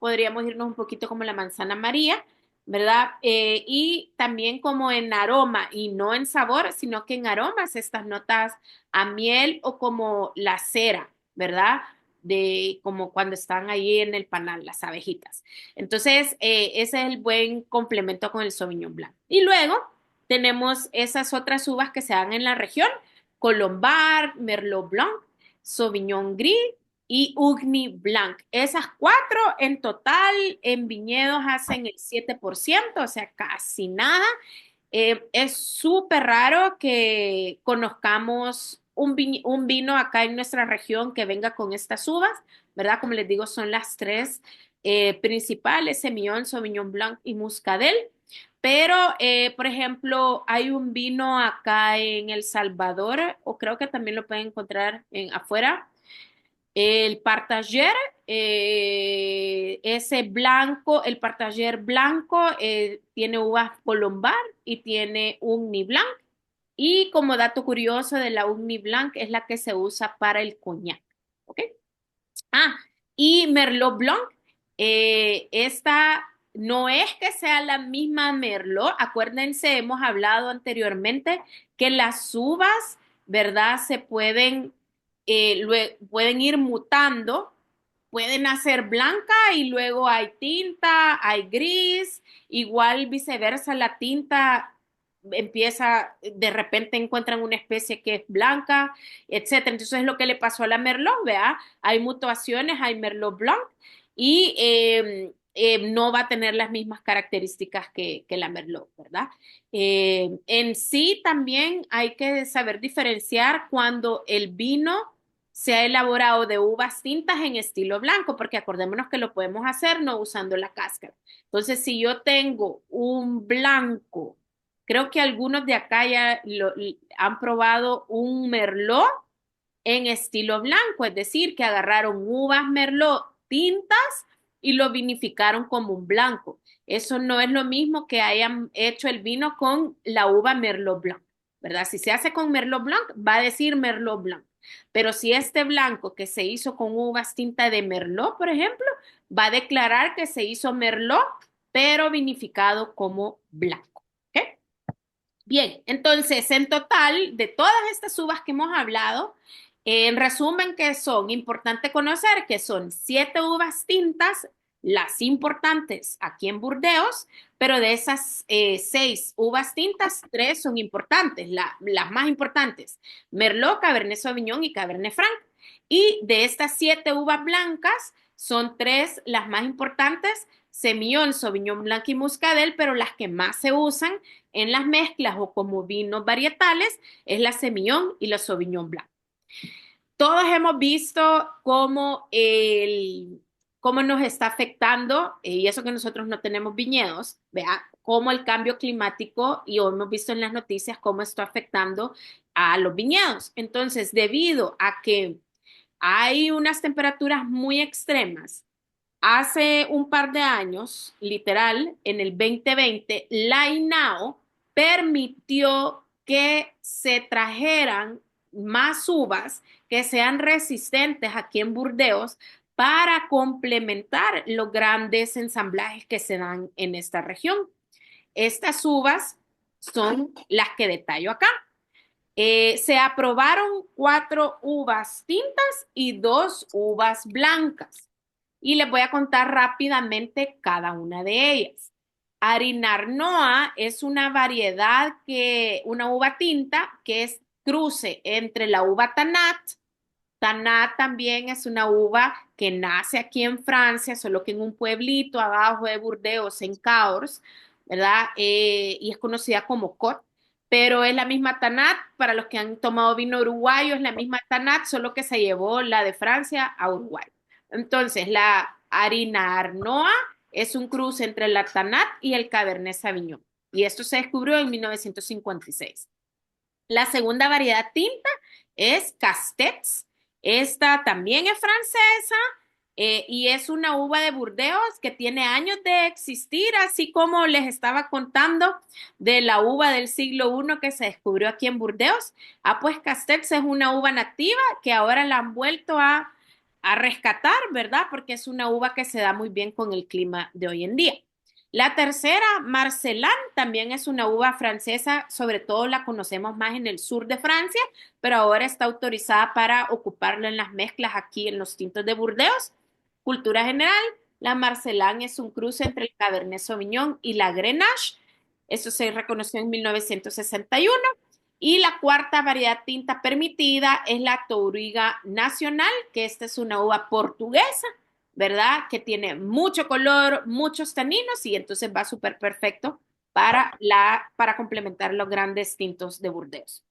podríamos irnos un poquito como la manzana María, ¿verdad? Y también como en aroma y no en sabor, sino que en aromas estas notas a miel o como la cera, ¿verdad? De como cuando están ahí en el panal, las abejitas. Entonces, ese es el buen complemento con el Sauvignon Blanc. Y luego tenemos esas otras uvas que se dan en la región, Colombard, Merlot Blanc, Sauvignon Gris y Ugni Blanc. Esas cuatro en total en viñedos hacen el 7%, o sea, casi nada. Es súper raro que conozcamos un vino acá en nuestra región que venga con estas uvas, ¿verdad? Como les digo, son las tres principales, Semillon, Sauvignon Blanc y Muscadel. Pero, por ejemplo, hay un vino acá en El Salvador, o creo que también lo pueden encontrar afuera, el Partager, ese blanco, el Partager blanco tiene uvas Colombard y tiene Ugni Blanc. Y como dato curioso de la Ugni Blanc es la que se usa para el coñac. ¿Ok? Ah, y Merlot Blanc, esta no es que sea la misma Merlot, acuérdense, hemos hablado anteriormente que las uvas, ¿verdad? Se pueden, pueden ir mutando, pueden hacer blanca y luego hay tinta, hay gris, igual viceversa, la tinta empieza, de repente encuentran una especie que es blanca, etcétera. Entonces es lo que le pasó a la Merlot, ¿vea? Hay mutuaciones, hay Merlot Blanc y no va a tener las mismas características que la Merlot, ¿verdad? En sí también hay que saber diferenciar cuando el vino se ha elaborado de uvas tintas en estilo blanco, porque acordémonos que lo podemos hacer no usando la cáscara. Entonces, si yo tengo un blanco, creo que algunos de acá ya han probado un merlot en estilo blanco, es decir, que agarraron uvas merlot tintas y lo vinificaron como un blanco. Eso no es lo mismo que hayan hecho el vino con la uva merlot blanc, ¿verdad? Si se hace con merlot blanc, va a decir merlot blanc. Pero si este blanco que se hizo con uvas tinta de merlot, por ejemplo, va a declarar que se hizo merlot, pero vinificado como blanco. ¿Ok? Bien, entonces en total, de todas estas uvas que hemos hablado, en resumen, que son importante conocer que son siete uvas tintas, las importantes aquí en Burdeos, pero de esas 6 uvas tintas, 3 son importantes, las más importantes, Merlot, Cabernet Sauvignon y Cabernet Franc. Y de estas 7 uvas blancas, son 3 las más importantes, Semillon, Sauvignon Blanc y Muscadel, pero las que más se usan en las mezclas o como vinos varietales es la Semillon y la Sauvignon Blanc. Todos hemos visto cómo nos está afectando, y eso que nosotros no tenemos viñedos, vea, cómo el cambio climático, y hoy hemos visto en las noticias cómo está afectando a los viñedos. Entonces, debido a que hay unas temperaturas muy extremas, hace un par de años, literal, en el 2020, la INAO permitió que se trajeran más uvas que sean resistentes aquí en Burdeos para complementar los grandes ensamblajes que se dan en esta región. Estas uvas son las que detallo acá. Se aprobaron 4 uvas tintas y 2 uvas blancas. Y les voy a contar rápidamente cada una de ellas. Arinarnoa es una variedad una uva tinta que es cruce entre la uva Tanat. Tanat también es una uva que nace aquí en Francia, solo que en un pueblito abajo de Burdeos, en Cahors, ¿verdad? Y es conocida como Cot, pero es la misma Tanat. Para los que han tomado vino uruguayo, es la misma Tanat, solo que se llevó la de Francia a Uruguay. Entonces, la harina Arnoa es un cruce entre la Tanat y el Cabernet Sauvignon. Y esto se descubrió en 1956. La segunda variedad tinta es Castex. Esta también es francesa y es una uva de Burdeos que tiene años de existir, así como les estaba contando de la uva del siglo I que se descubrió aquí en Burdeos. Ah, pues Castex es una uva nativa que ahora la han vuelto a rescatar, ¿verdad? Porque es una uva que se da muy bien con el clima de hoy en día. La tercera, Marcelán, también es una uva francesa, sobre todo la conocemos más en el sur de Francia, pero ahora está autorizada para ocuparla en las mezclas aquí en los tintos de Burdeos. Cultura general, la Marcelán es un cruce entre el Cabernet Sauvignon y la Grenache. Eso se reconoció en 1961. Y la cuarta variedad tinta permitida es la Touriga Nacional, que esta es una uva portuguesa, ¿verdad? Que tiene mucho color, muchos taninos y entonces va súper perfecto para complementar los grandes tintos de Burdeos.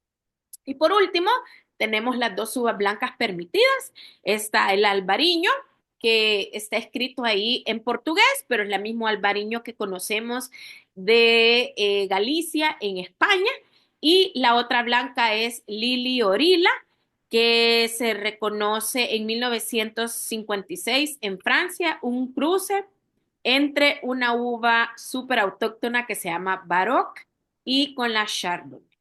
Y por último, tenemos las 2 uvas blancas permitidas. Está el albariño, que está escrito ahí en portugués, pero es el mismo albariño que conocemos de Galicia en España. Y la otra blanca es Lili Orilla, que se reconoce en 1956 en Francia, un cruce entre una uva súper autóctona que se llama Baroque y con la Chardonnay.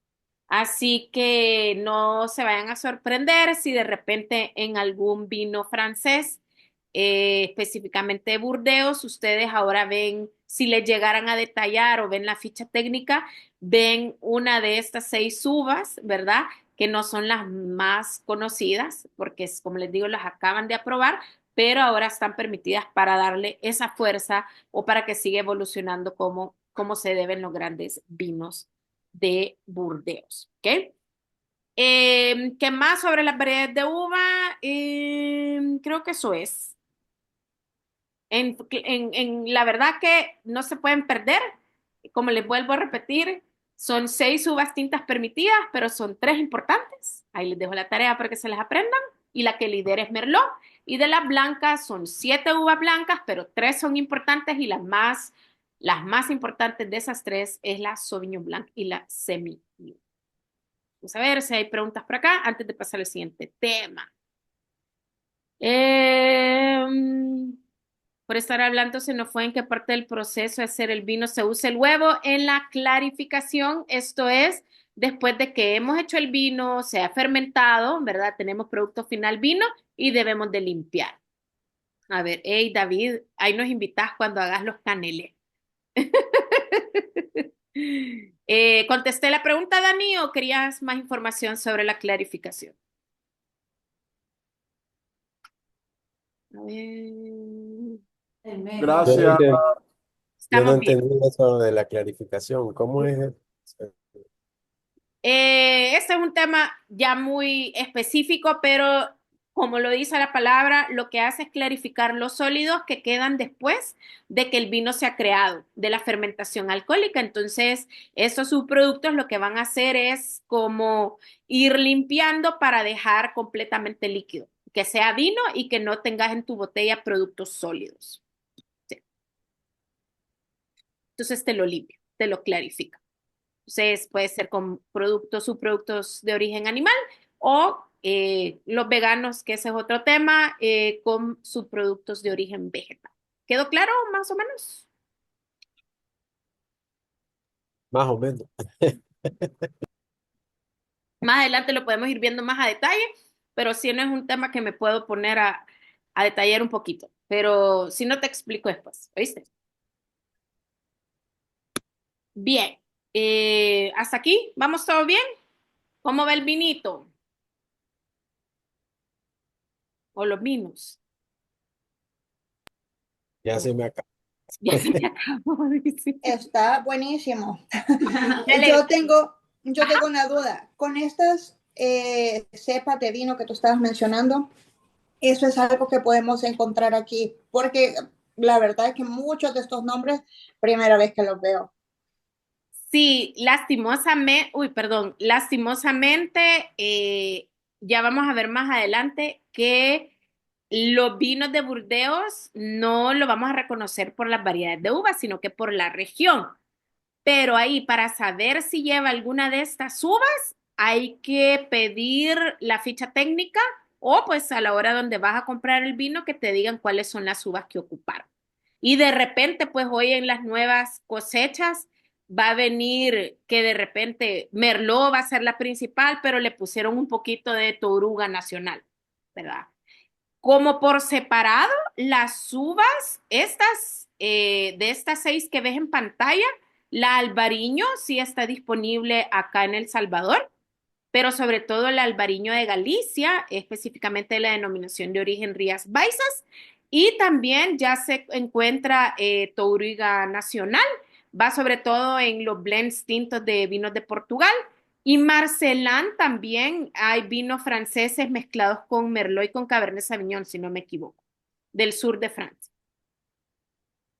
Así que no se vayan a sorprender si de repente en algún vino francés, específicamente de Burdeos, ustedes ahora ven, si les llegaran a detallar o ven la ficha técnica, ven una de estas 6 uvas, ¿verdad? Que no son las más conocidas, porque es, como les digo, las acaban de aprobar, pero ahora están permitidas para darle esa fuerza o para que siga evolucionando como se deben los grandes vinos de Burdeos. ¿Ok? ¿Qué más sobre las variedades de uva? Creo que eso es. La verdad que no se pueden perder. Como les vuelvo a repetir, son 6 uvas tintas permitidas, pero son 3 importantes. Ahí les dejo la tarea para que se las aprendan. Y la que lidera es Merlot. Y de las blancas son 7 uvas blancas, pero 3 son importantes y las más importantes de esas 3 es la Sauvignon Blanc y la Semillon. Vamos a ver si hay preguntas por acá antes de pasar al siguiente tema. Eh, por estar hablando, se nos fue en qué parte del proceso de hacer el vino se usa el huevo en la clarificación. Esto es, después de que hemos hecho el vino, se ha fermentado, ¿verdad? Tenemos producto final vino y debemos de limpiar. A ver, hey David, ahí nos invitas cuando hagas los caneles. ¿Contesté la pregunta, Dani, o querías más información sobre la clarificación? A ver. Yo no Gracias. enten- yo no Estamos bien. entendí eso de la clarificación. ¿Cómo es? Este es un tema ya muy específico, pero como lo dice la palabra, lo que hace es clarificar los sólidos que quedan después de que el vino se ha creado, de la fermentación alcohólica. Entonces, estos subproductos lo que van a hacer es como ir limpiando para dejar completamente líquido, que sea vino y que no tengas en tu botella productos sólidos. Sí. Entonces, te lo limpia, te lo clarifica. Entonces puede ser con productos, subproductos de origen animal o los veganos, que ese es otro tema, con subproductos de origen vegetal. ¿Quedó claro más o menos? Más o menos. Más adelante lo podemos ir viendo más a detalle, pero sí no es un tema que me puedo poner a detallar un poquito. Pero si no te explico después, ¿oíste? Bien, hasta aquí, ¿vamos todo bien? ¿Cómo va el vinito? ¿O los vinos? Ya se me acaba. Ya se me acabó, dice. Está buenísimo. Ya le- Yo tengo, yo tengo una duda. Con estas cepas de vino que tú estabas mencionando, eso es algo que podemos encontrar aquí, porque la verdad es que muchos de estos nombres, primera vez que los veo. Sí, lastimosamente, uy, perdón, lastimosamente, ya vamos a ver más adelante que los vinos de Burdeos no lo vamos a reconocer por las variedades de uvas, sino que por la región. Pero ahí, para saber si lleva alguna de estas uvas, hay que pedir la ficha técnica o pues a la hora donde vas a comprar el vino que te digan cuáles son las uvas que ocuparon. Y de repente, pues hoy en las nuevas cosechas va a venir que de repente Merlot va a ser la principal, pero le pusieron un poquito de Toruga Nacional, ¿verdad? Como por separado, las uvas, estas, de estas 6 que ves en pantalla, la albariño sí está disponible acá en El Salvador, pero sobre todo el albariño de Galicia, específicamente la denominación de origen Rías Baixas, y también ya se encuentra Touriga Nacional, va sobre todo en los blends tintos de vinos de Portugal, y Marcelán también hay vinos franceses mezclados con Merlot y con Cabernet Sauvignon, si no me equivoco, del sur de Francia.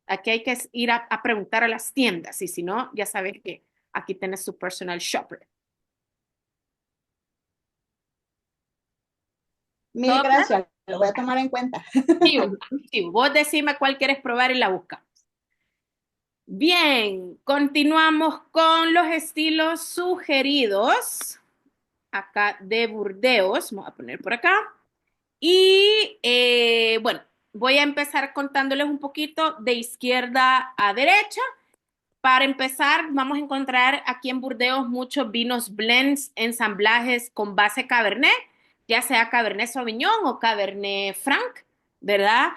Aquí hay que ir a preguntar a las tiendas, y si no, ya sabes que aquí tienes tu personal shopper. Mil ¿Todo claro? gracias, lo voy a tomar en cuenta. Sí, sí, vos decime cuál quieres probar y la buscamos. Bien, continuamos con los estilos sugeridos acá de Burdeos. Vamos a poner por acá. Y bueno, voy a empezar contándoles un poquito de izquierda a derecha. Para empezar, vamos a encontrar aquí en Burdeos muchos vinos blends, ensamblajes con base Cabernet, ya sea Cabernet Sauvignon o Cabernet Franc, ¿verdad?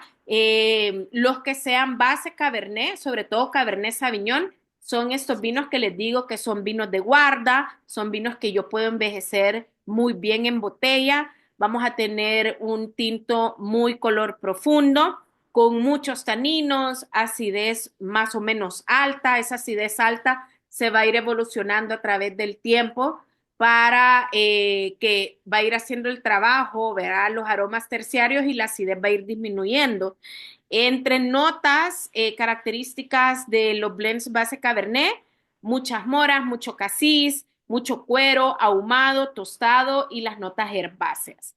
Los que sean base Cabernet, sobre todo Cabernet Sauvignon, son estos vinos que les digo que son vinos de guarda, son vinos que yo puedo envejecer muy bien en botella. Vamos a tener un tinto muy color profundo con muchos taninos, acidez más o menos alta. Esa acidez alta se va a ir evolucionando a través del tiempo para que va a ir haciendo el trabajo, verá los aromas terciarios y la acidez va a ir disminuyendo. Entre notas características de los blends base Cabernet, muchas moras, mucho casis, mucho cuero, ahumado, tostado y las notas herbáceas.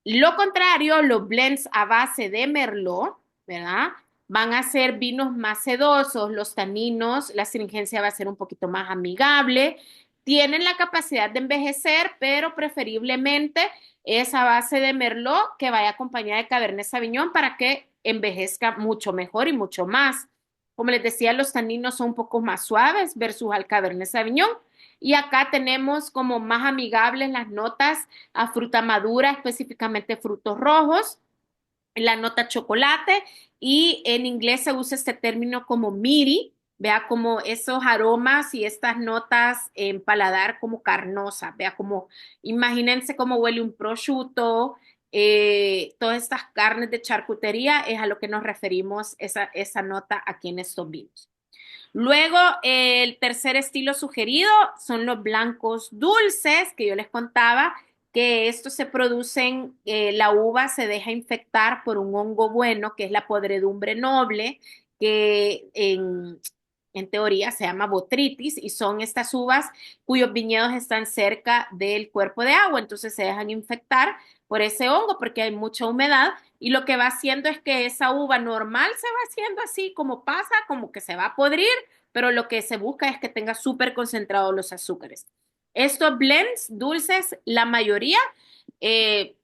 Lo contrario, los blends a base de Merlot, ¿verdad? Van a ser vinos más sedosos, los taninos, la astringencia va a ser un poquito más amigable. Tienen la capacidad de envejecer, pero preferiblemente es a base de Merlot que vaya acompañada de Cabernet Sauvignon para que envejezca mucho mejor y mucho más. Como les decía, los taninos son un poco más suaves versus al Cabernet Sauvignon. Y acá tenemos como más amigables las notas a fruta madura, específicamente frutos rojos, la nota chocolate y en inglés se usa este término como miri, vea como esos aromas y estas notas en paladar como carnosa, vea como, imagínense cómo huele un prosciutto, todas estas carnes de charcutería es a lo que nos referimos esa nota aquí en estos vinos. Luego, el tercer estilo sugerido son los blancos dulces, que yo les contaba que estos se producen, la uva se deja infectar por un hongo bueno, que es la podredumbre noble, que en teoría se llama botrytis, y son estas uvas cuyos viñedos están cerca del cuerpo de agua, entonces se dejan infectar por ese hongo porque hay mucha humedad y lo que va haciendo es que esa uva normal se va haciendo así como pasa, como que se va a podrir, pero lo que se busca es que tenga súper concentrados los azúcares. Estos blends dulces, la mayoría eh,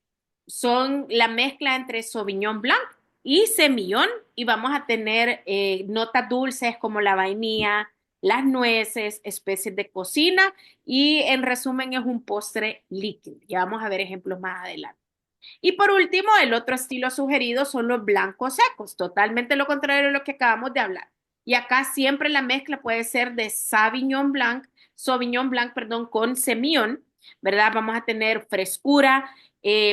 son la mezcla entre Sauvignon Blanc y Semillón y vamos a tener notas dulces como la vainilla, las nueces, especies de cocina y en resumen es un postre líquido. Ya vamos a ver ejemplos más adelante. Y por último, el otro estilo sugerido son los blancos secos, totalmente lo contrario de lo que acabamos de hablar. Y acá siempre la mezcla puede ser de Sauvignon Blanc, perdón, con Semillon, ¿verdad? Vamos a tener frescura,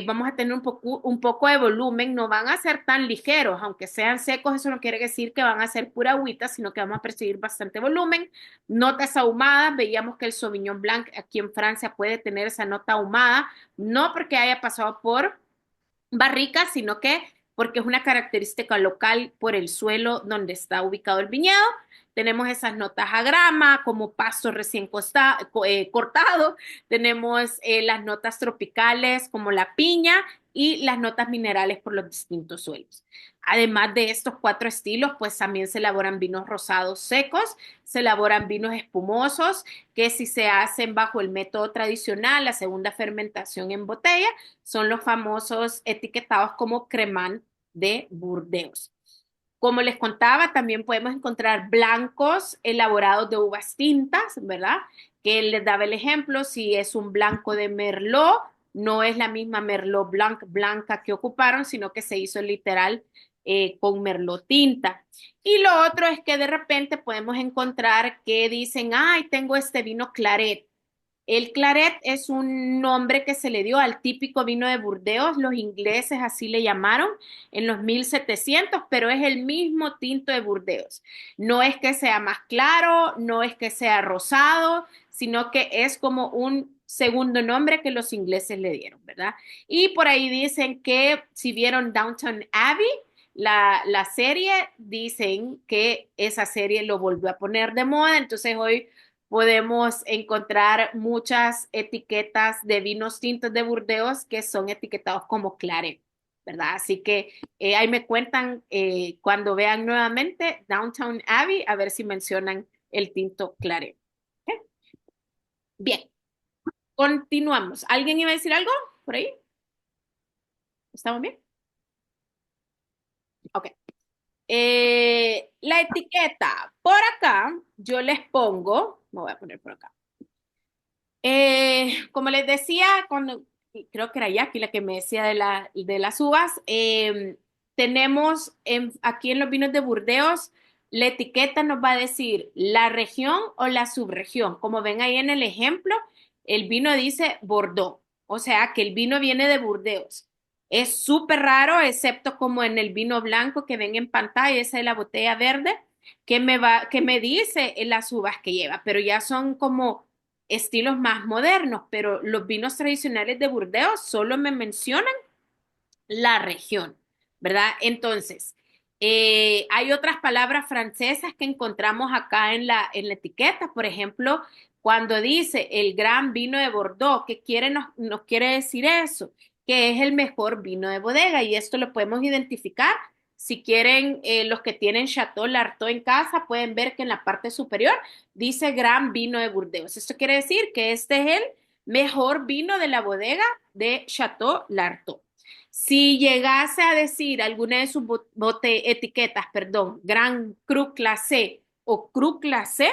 vamos a tener un poco de volumen, no van a ser tan ligeros, aunque sean secos, eso no quiere decir que van a ser pura agüita, sino que vamos a percibir bastante volumen. Notas ahumadas, veíamos que el Sauvignon Blanc aquí en Francia puede tener esa nota ahumada, no porque haya pasado por barrica, sino que porque es una característica local por el suelo donde está ubicado el viñedo. Tenemos esas notas a grama, como pasto recién cortado. Tenemos las notas tropicales, como la piña, y las notas minerales por los distintos suelos. Además de estos cuatro estilos, pues también se elaboran vinos rosados secos, se elaboran vinos espumosos, que si se hacen bajo el método tradicional, la segunda fermentación en botella, son los famosos etiquetados como cremant de Burdeos. Como les contaba, también podemos encontrar blancos elaborados de uvas tintas, ¿verdad? Que les daba el ejemplo, si es un blanco de Merlot, no es la misma Merlot blanca que ocuparon, sino que se hizo literal con Merlot tinta. Y lo otro es que de repente podemos encontrar que dicen, ay, tengo este vino claret. El claret es un nombre que se le dio al típico vino de Burdeos, los ingleses así le llamaron en los 1700, pero es el mismo tinto de Burdeos. No es que sea más claro, no es que sea rosado, sino que es como un segundo nombre que los ingleses le dieron, ¿verdad? Y por ahí dicen que si vieron Downton Abbey, la serie, dicen que esa serie lo volvió a poner de moda, entonces hoy podemos encontrar muchas etiquetas de vinos tintos de Burdeos que son etiquetados como claret, ¿verdad? Así que ahí me cuentan cuando vean nuevamente Downtown Abbey, a ver si mencionan el tinto claret. ¿Okay? Bien, continuamos. ¿Alguien iba a decir algo por ahí? ¿Estamos bien? Ok. La etiqueta, por acá, yo les pongo, me voy a poner por acá. Como les decía, creo que era Jackie la que me decía de las uvas, tenemos aquí en los vinos de Burdeos, la etiqueta nos va a decir la región o la subregión. Como ven ahí en el ejemplo, el vino dice Bordeaux, o sea que el vino viene de Burdeos. Es súper raro, excepto como en el vino blanco que ven en pantalla, esa es la botella verde, que me dice las uvas que lleva, pero ya son como estilos más modernos, pero los vinos tradicionales de Burdeos solo me mencionan la región, ¿verdad? Entonces, hay otras palabras francesas que encontramos acá en la etiqueta, por ejemplo, cuando dice el gran vino de Bordeaux, ¿qué quiere, nos quiere decir eso? Que es el mejor vino de bodega y esto lo podemos identificar. Si quieren, los que tienen Chateau Lartour en casa pueden ver que en la parte superior dice gran vino de Burdeos. Esto quiere decir que este es el mejor vino de la bodega de Chateau Lartour. Si llegase a decir alguna de sus etiquetas, perdón, Gran Cru Classé o Cru Classé,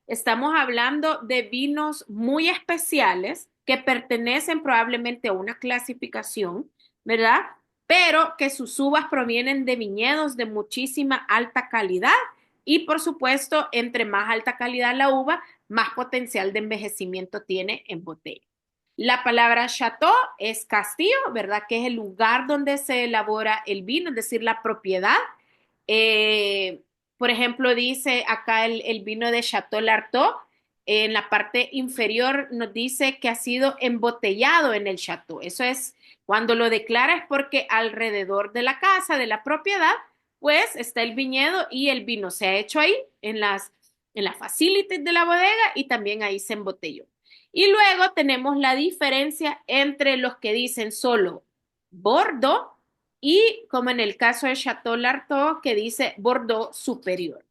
estamos hablando de vinos muy especiales que pertenecen probablemente a una clasificación, ¿verdad? Pero que sus uvas provienen de viñedos de muchísima alta calidad y por supuesto, entre más alta calidad la uva, más potencial de envejecimiento tiene en botella. La palabra chateau es castillo, ¿verdad? Que es el lugar donde se elabora el vino, es decir, la propiedad. Eh, por ejemplo, dice acá el vino de Chateau Lartour, en la parte inferior nos dice que ha sido embotellado en el chateau. Eso es, cuando lo declara es porque alrededor de la casa, de la propiedad, pues está el viñedo y el vino se ha hecho ahí, en las facilities de la bodega y también ahí se embotelló. Y luego tenemos la diferencia entre los que dicen solo Bordeaux y como en el caso de Chateau Lartour que dice Bordeaux superior.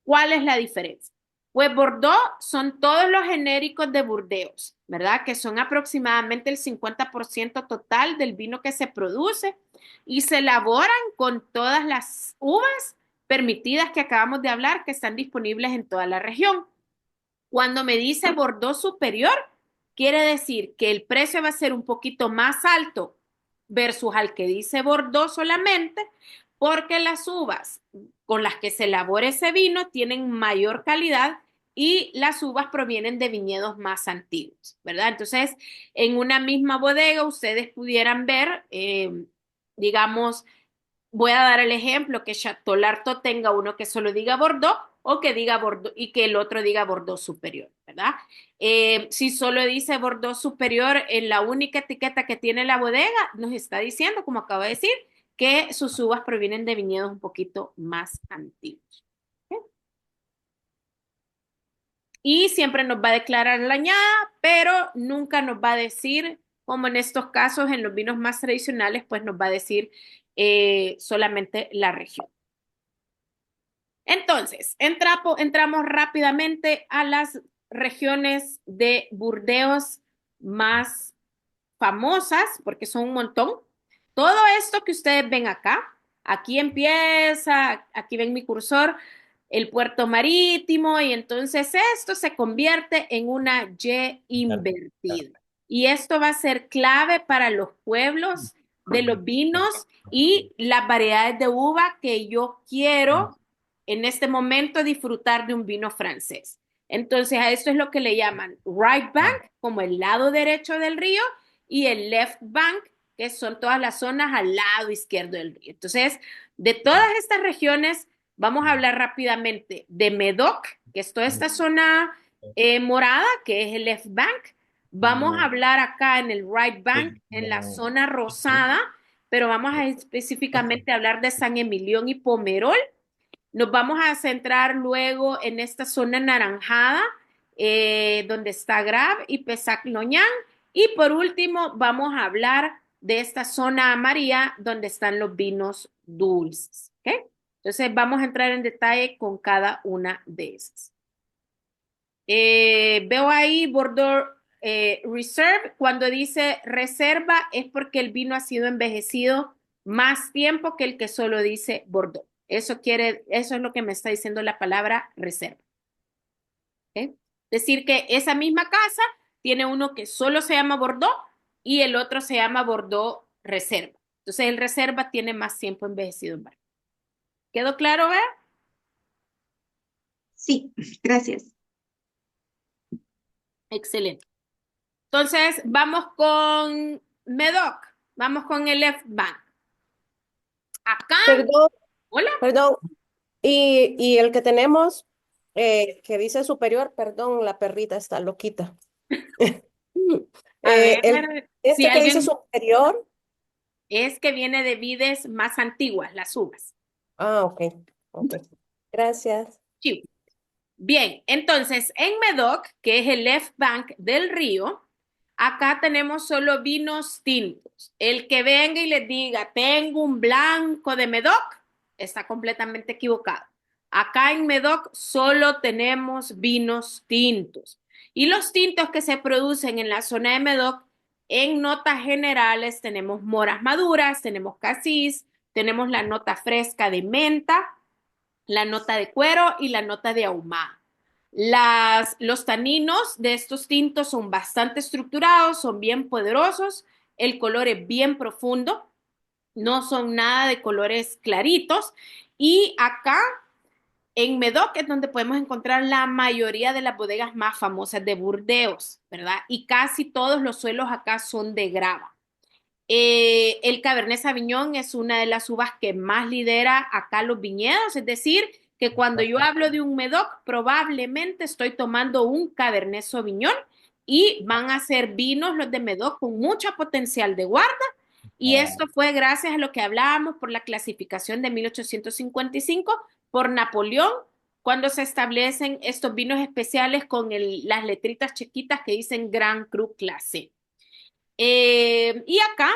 ¿Cuál es la diferencia? Pues Bordeaux son todos los genéricos de Burdeos, ¿verdad? Que son aproximadamente el 50% total del vino que se produce y se elaboran con todas las uvas permitidas que acabamos de hablar que están disponibles en toda la región. Cuando me dice Bordeaux superior, quiere decir que el precio va a ser un poquito más alto versus al que dice Bordeaux solamente, porque las uvas con las que se elabora ese vino tienen mayor calidad y las uvas provienen de viñedos más antiguos, ¿verdad? Entonces, en una misma bodega ustedes pudieran ver, digamos, voy a dar el ejemplo, que Chateau Larto tenga uno que solo diga Bordeaux o que diga Bordeaux y que el otro diga Bordeaux superior, ¿verdad? Si solo dice Bordeaux superior en la única etiqueta que tiene la bodega, nos está diciendo, como acabo de decir, que sus uvas provienen de viñedos un poquito más antiguos. ¿Okay? Y siempre nos va a declarar la añada, pero nunca nos va a decir, como en estos casos, en los vinos más tradicionales, pues nos va a decir solamente la región. Entonces, entramos rápidamente a las regiones de Burdeos más famosas, porque son un montón. Todo esto que ustedes ven acá, aquí empieza, aquí ven mi cursor, el puerto marítimo, y entonces esto se convierte en una Y invertida. Y esto va a ser clave para los pueblos de los vinos y las variedades de uva que yo quiero en este momento disfrutar de un vino francés. Entonces, a esto es lo que le llaman right bank, como el lado derecho del río, y el left bank, que son todas las zonas al lado izquierdo del río. Entonces, de todas estas regiones, vamos a hablar rápidamente de Medoc, que es toda esta zona morada, que es el left bank. Vamos a hablar acá en el right bank, en la zona rosada, pero vamos a específicamente hablar de San Emilión y Pomerol. Nos vamos a centrar luego en esta zona anaranjada, donde está Grave y Pesac-Loñán. Y por último, vamos a hablar de esta zona amarilla, donde están los vinos dulces. ¿Okay? Entonces, vamos a entrar en detalle con cada una de esas. Veo ahí Bordeaux Reserve. Cuando dice reserva es porque el vino ha sido envejecido más tiempo que el que solo dice Bordeaux. Eso es lo que me está diciendo la palabra reserva. ¿Okay? Decir que esa misma casa tiene uno que solo se llama Bordeaux y el otro se llama Bordeaux Reserva. Entonces el reserva tiene más tiempo envejecido en barrico. ¿Quedó claro, Bea? Sí, gracias. Excelente. Entonces vamos con Medoc, vamos con el left bank. Acá, Perdón, hola. perdón. Y el que tenemos, que dice superior, perdón, la perrita está loquita. A ver, si Que dice alguien superior. es que viene de vides más antiguas, las uvas. Ah, ok. Gracias. Sí. Bien, entonces en Medoc, que es el left bank del río, acá tenemos solo vinos tintos. El que venga y les diga, tengo un blanco de Medoc, está completamente equivocado. Acá en Medoc solo tenemos vinos tintos. Y los tintos que se producen en la zona de Medoc, en notas generales, tenemos moras maduras, tenemos cassis, tenemos la nota fresca de menta, la nota de cuero y la nota de ahumado. Los taninos de estos tintos son bastante estructurados, son bien poderosos, el color es bien profundo, no son nada de colores claritos. Y acá En Medoc es donde podemos encontrar la mayoría de las bodegas más famosas de Burdeos, ¿verdad? Y casi todos los suelos acá son de grava. El Cabernet Sauvignon es una de las uvas que más lidera acá los viñedos, es decir, que cuando yo hablo de un Medoc, probablemente estoy tomando un Cabernet Sauvignon y van a ser vinos los de Medoc con mucho potencial de guarda. Y esto fue gracias a lo que hablábamos por la clasificación de 1855 por Napoleón, cuando se establecen estos vinos especiales con las letritas chiquitas que dicen Grand Cru Classé. Y acá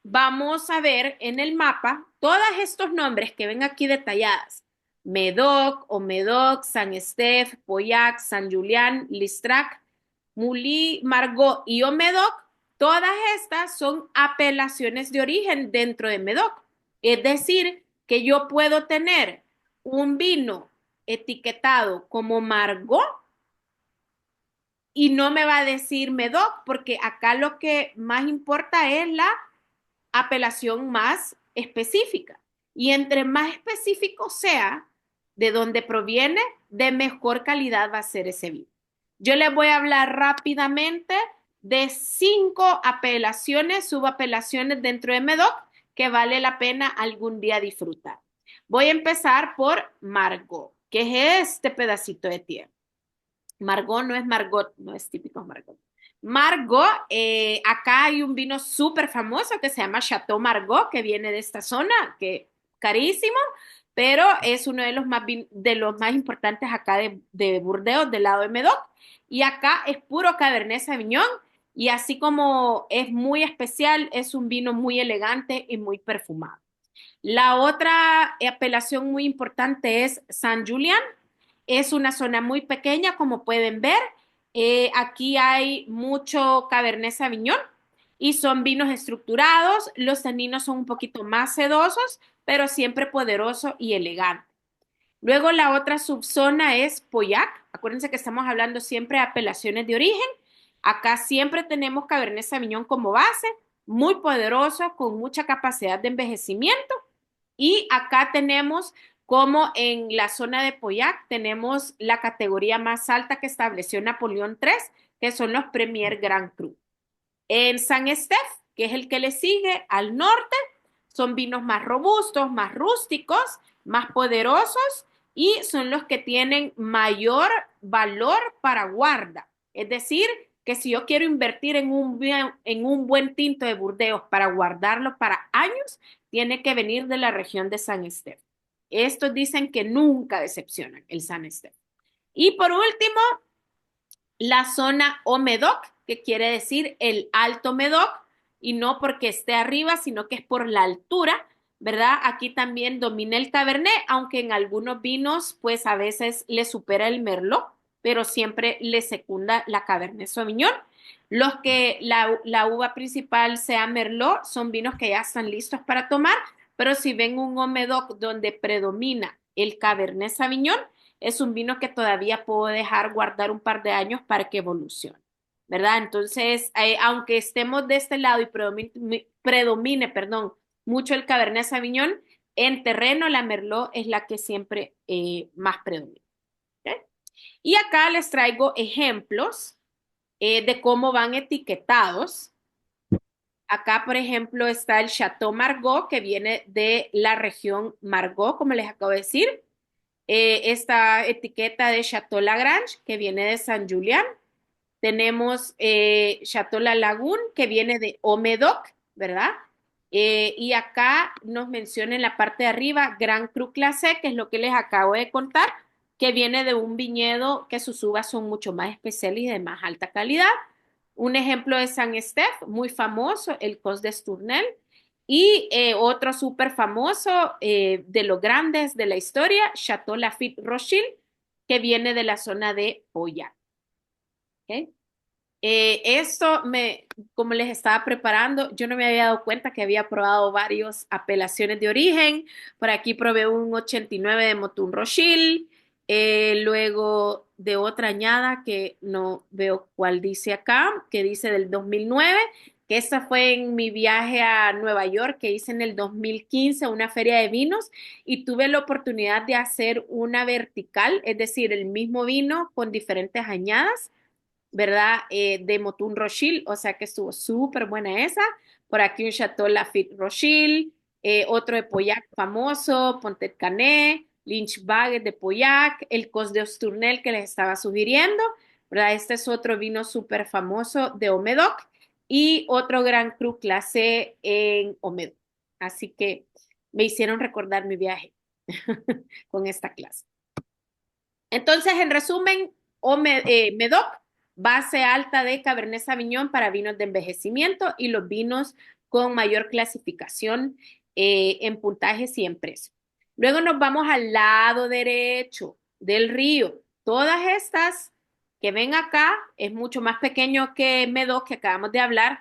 vamos a ver en el mapa todos estos nombres que ven aquí detalladas. Medoc, Omedoc, Saint-Estèphe, Pauillac, Saint-Julien, Listrac, Mouly, Margaux y Omedoc. Todas estas son apelaciones de origen dentro de Medoc. Es decir, que yo puedo tener un vino etiquetado como Margaux y no me va a decir Medoc, porque acá lo que más importa es la apelación más específica. Y entre más específico sea de dónde proviene, de mejor calidad va a ser ese vino. Yo les voy a hablar rápidamente de 5 apelaciones, subapelaciones dentro de Medoc que vale la pena algún día disfrutar. Voy a empezar por Margaux, que es este pedacito de tierra. Margaux no es Margot, no es típico Margot. Margaux, acá hay un vino súper famoso que se llama Chateau Margaux, que viene de esta zona, que carísimo, pero es uno de los más importantes acá de Burdeos, del lado de Medoc. Y acá es puro Cabernet Sauvignon, y así como es muy especial, es un vino muy elegante y muy perfumado. La otra apelación muy importante es Saint-Julien. Es una zona muy pequeña, como pueden ver. Aquí hay mucho Cabernet Sauvignon y son vinos estructurados. Los taninos son un poquito más sedosos, pero siempre poderoso y elegante. Luego la otra subzona es Pauillac. Acuérdense que estamos hablando siempre de apelaciones de origen. Acá siempre tenemos Cabernet Sauvignon como base, muy poderoso, con mucha capacidad de envejecimiento. Y acá tenemos como en la zona de Pauillac tenemos la categoría más alta que estableció Napoleón III, que son los Premier Grand Cru. En Saint-Estèphe, que es el que le sigue al norte, son vinos más robustos, más rústicos, más poderosos y son los que tienen mayor valor para guarda. Es decir, que si yo quiero invertir en un buen tinto de Burdeos para guardarlo para años, tiene que venir de la región de Saint-Estèphe. Estos dicen que nunca decepcionan el Saint-Estèphe. Y por último, la zona Omedoc, que quiere decir el Alto Medoc, y no porque esté arriba, sino que es por la altura, ¿verdad? Aquí también domina el Cabernet, aunque en algunos vinos, pues a veces le supera el Merlot, pero siempre le secunda la Cabernet Sauvignon. Los que la uva principal sea Merlot son vinos que ya están listos para tomar, pero si ven un Omedoc donde predomina el Cabernet Sauvignon, es un vino que todavía puedo dejar guardar un par de años para que evolucione, ¿verdad? Entonces, aunque estemos de este lado y predomine, perdón, mucho el Cabernet Sauvignon, en terreno la Merlot es la que siempre más predomina. ¿Okay? Y acá les traigo ejemplos de cómo van etiquetados. Acá, por ejemplo, está el Chateau Margaux, que viene de la región Margaux, como les acabo de decir. Esta etiqueta de Chateau Lagrange, que viene de Saint-Julien. Tenemos Chateau La Lagune, que viene de Omedoc, ¿verdad? Y acá nos menciona en la parte de arriba Grand Cru Classé, que es lo que les acabo de contar, que viene de un viñedo que sus uvas son mucho más especiales y de más alta calidad. Un ejemplo de Saint-Estèphe, muy famoso, el Cos d'Estournel. Y otro súper famoso de los grandes de la historia, Chateau Lafite Rothschild, que viene de la zona de Pauillac. ¿Okay? Como les estaba preparando, yo no me había dado cuenta que había probado varias apelaciones de origen. Por aquí probé un 89 de Mouton Rothschild, luego de otra añada que no veo cuál dice acá, que dice del 2009, que esta fue en mi viaje a Nueva York que hice en el 2015, una feria de vinos, y tuve la oportunidad de hacer una vertical, es decir, el mismo vino con diferentes añadas, ¿verdad? De Motun Rothschild, o sea que estuvo súper buena esa. Por aquí un Chateau Lafite Rothschild, otro de Pauillac famoso, Pontet Canet, Lynch Baguette de Pauillac, el Cos de Ostournel que les estaba sugiriendo, ¿verdad? Este es otro vino súper famoso de Omedoc y otro Gran Cru Clase en Omedoc. Así que me hicieron recordar mi viaje con esta clase. Entonces, en resumen, Medoc, base alta de Cabernet Sauvignon para vinos de envejecimiento y los vinos con mayor clasificación en puntajes y en precio. Luego nos vamos al lado derecho del río. Todas estas que ven acá es mucho más pequeño que Medoc que acabamos de hablar.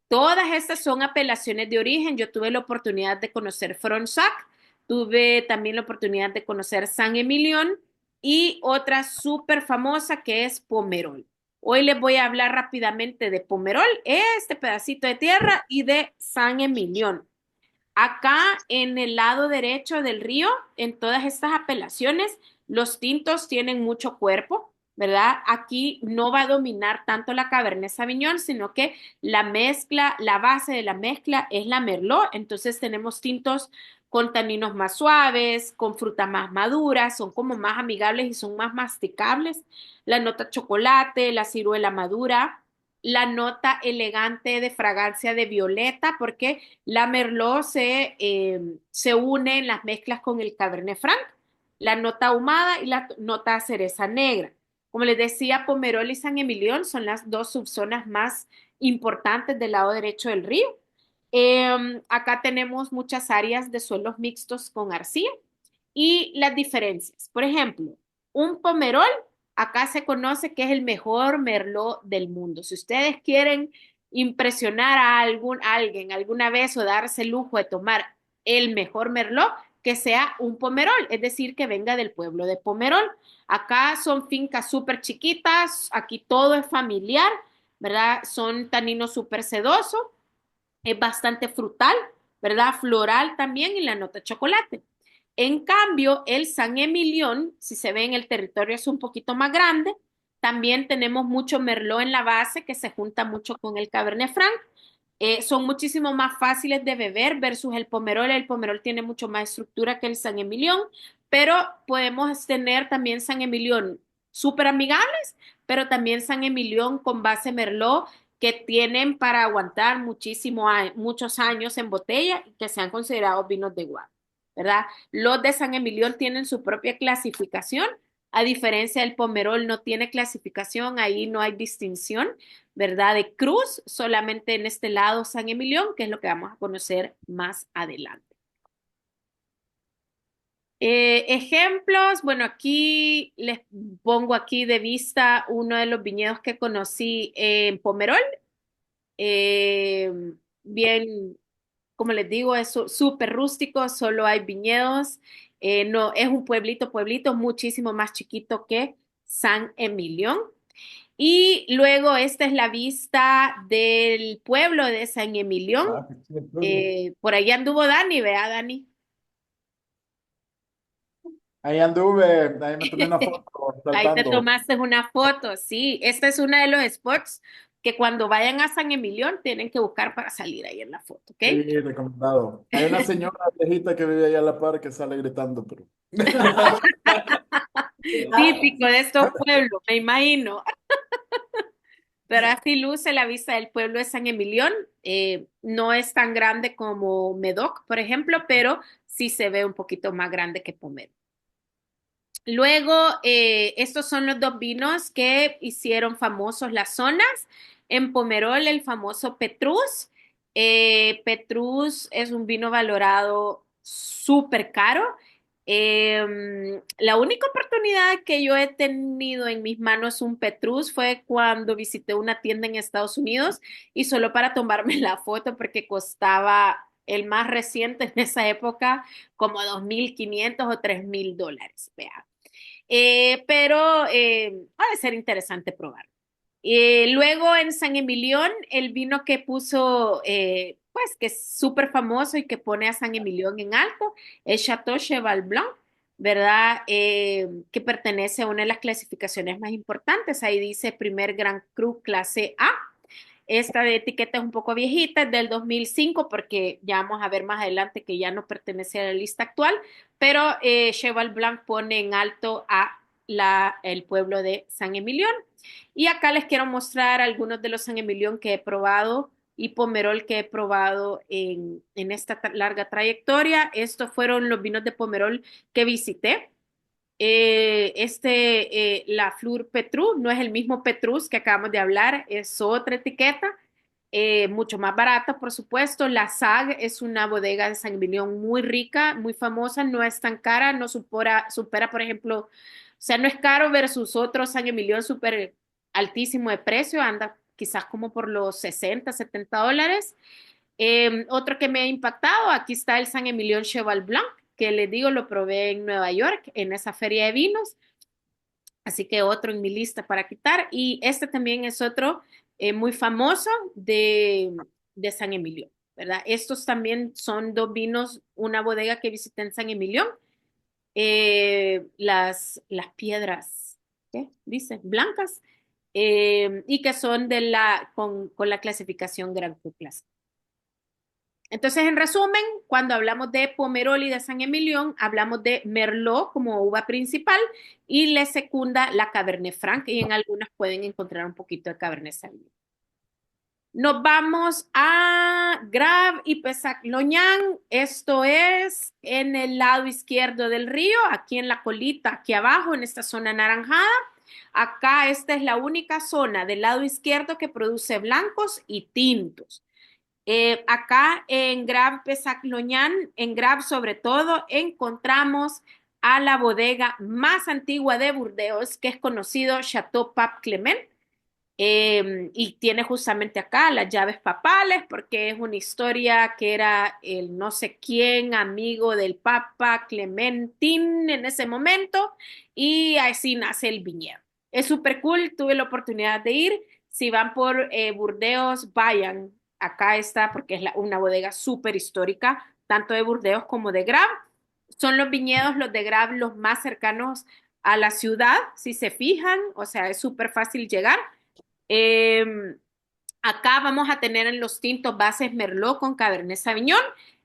Todas estas son apelaciones de origen. Yo tuve la oportunidad de conocer Fronsac, tuve también la oportunidad de conocer Saint-Emilion y otra súper famosa que es Pomerol. Hoy les voy a hablar rápidamente de Pomerol, este pedacito de tierra, y de Saint-Emilion. Acá en el lado derecho del río, en todas estas apelaciones, los tintos tienen mucho cuerpo, ¿verdad? Aquí no va a dominar tanto la Cabernet Sauvignon, sino que la mezcla, la base de la mezcla es la Merlot. Entonces tenemos tintos con taninos más suaves, con frutas más maduras, son como más amigables y son más masticables. La nota chocolate, la ciruela madura, la nota elegante de fragancia de violeta, porque la Merlot se une en las mezclas con el Cabernet Franc, la nota ahumada y la nota cereza negra. Como les decía, Pomerol y San Emilión son las dos subzonas más importantes del lado derecho del río. Acá tenemos muchas áreas de suelos mixtos con arcilla y las diferencias. Por ejemplo, un Pomerol acá se conoce que es el mejor merlot del mundo. Si ustedes quieren impresionar a alguien alguna vez o darse el lujo de tomar el mejor merlot, que sea un Pomerol, es decir, que venga del pueblo de Pomerol. Acá son fincas súper chiquitas, aquí todo es familiar, ¿verdad? Son taninos súper sedosos, es bastante frutal, ¿verdad? Floral también y la nota chocolate. En cambio, el San Emilión, si se ve en el territorio, es un poquito más grande. También tenemos mucho merlot en la base que se junta mucho con el Cabernet Franc. Son muchísimo más fáciles de beber versus el Pomerol. El Pomerol tiene mucho más estructura que el San Emilión, pero podemos tener también San Emilión súper amigables, pero también San Emilión con base merlot que tienen para aguantar muchos años en botella y que sean considerados vinos de guarda, ¿verdad? Los de San Emilión tienen su propia clasificación, a diferencia del Pomerol no tiene clasificación, ahí no hay distinción, ¿verdad? De cruz, solamente en este lado San Emilión, que es lo que vamos a conocer más adelante. Ejemplos, bueno, aquí les pongo aquí de vista uno de los viñedos que conocí en Pomerol. Eh, Bien, como les digo, es súper rústico, solo hay viñedos. No, es un pueblito, muchísimo más chiquito que San Emilión. Y luego esta es la vista del pueblo de San Emilión. Ah, sí, el pueblo. Por ahí anduvo Dani, vea Dani. Ahí anduve, ahí me tomé una foto Ahí te saltando. tomaste una foto, sí. Esta es una de los spots que cuando vayan a San Emilión tienen que buscar para salir ahí en la foto, ¿ok? Sí, recomendado. Hay una señora viejita que vive allá a la par que sale gritando, pero. Típico de estos pueblos, me imagino. Pero así luce la vista del pueblo de San Emilión. No es tan grande como Medoc, por ejemplo, pero sí se ve un poquito más grande que Pomerol. Luego, estos son los dos vinos que hicieron famosos las zonas. En Pomerol, el famoso Petrus. Petrus es un vino valorado súper caro. La única oportunidad que yo he tenido en mis manos un Petrus fue cuando visité una tienda en Estados Unidos y solo para tomarme la foto porque costaba el más reciente en esa época como 2.500 o $3.000. Vea. Pero ha de ser interesante probar. Luego en San Emilión, el vino que puso, pues que es súper famoso y que pone a San Emilión en alto, es Chateau Cheval Blanc, ¿verdad? Que pertenece a una de las clasificaciones más importantes. Ahí dice primer Grand Cru clase A. Esta de etiqueta es un poco viejita, es del 2005, porque ya vamos a ver más adelante que ya no pertenece a la lista actual, pero Cheval Blanc pone en alto a el pueblo de San Emilión. Y acá les quiero mostrar algunos de los San Emilión que he probado y Pomerol que he probado en esta larga trayectoria. Estos fueron los vinos de Pomerol que visité. La Fleur Petrus no es el mismo Petrus que acabamos de hablar, es otra etiqueta, mucho más barata, por supuesto. La SAG es una bodega de San Emilión muy rica, muy famosa, no es tan cara, no supera, por ejemplo, o sea, no es caro versus otros San Emilión súper altísimo de precio, anda quizás como por los 60, $70. Otro que me ha impactado, aquí está el San Emilion Cheval Blanc, que les digo, lo probé en Nueva York, en esa feria de vinos, así que otro en mi lista para quitar. Y este también es otro muy famoso de San Emilion, ¿verdad? Estos también son dos vinos, una bodega que visité en San Emilion, las piedras, ¿qué? Dice, blancas, y que son con la clasificación Gran Cru Clase. Entonces, en resumen, cuando hablamos de Pomerol y de San Emilion, hablamos de Merlot como uva principal y le secunda la Cabernet Franc, y en algunas pueden encontrar un poquito de Cabernet Sauvignon. Nos vamos a Grave y Pessac-Lognan. Esto es en el lado izquierdo del río, aquí en la colita, aquí abajo, en esta zona anaranjada. Acá esta es la única zona del lado izquierdo que produce blancos y tintos. Acá en Grave Pessac-Lognan, en Grave sobre todo, encontramos a la bodega más antigua de Burdeos, que es conocido Chateau Pape Clement, y tiene justamente acá las llaves papales, porque es una historia que era el no sé quién, amigo del Papa Clementín en ese momento, y así nace el viñedo. Es súper cool, tuve la oportunidad de ir. Si van por Burdeos, vayan. Acá está, porque es una bodega súper histórica, tanto de Burdeos como de Grave. Son los viñedos, los de Grave, los más cercanos a la ciudad, si se fijan, o sea, es súper fácil llegar. Eh, Acá vamos a tener en los tintos bases Merlot con Cabernet Sauvignon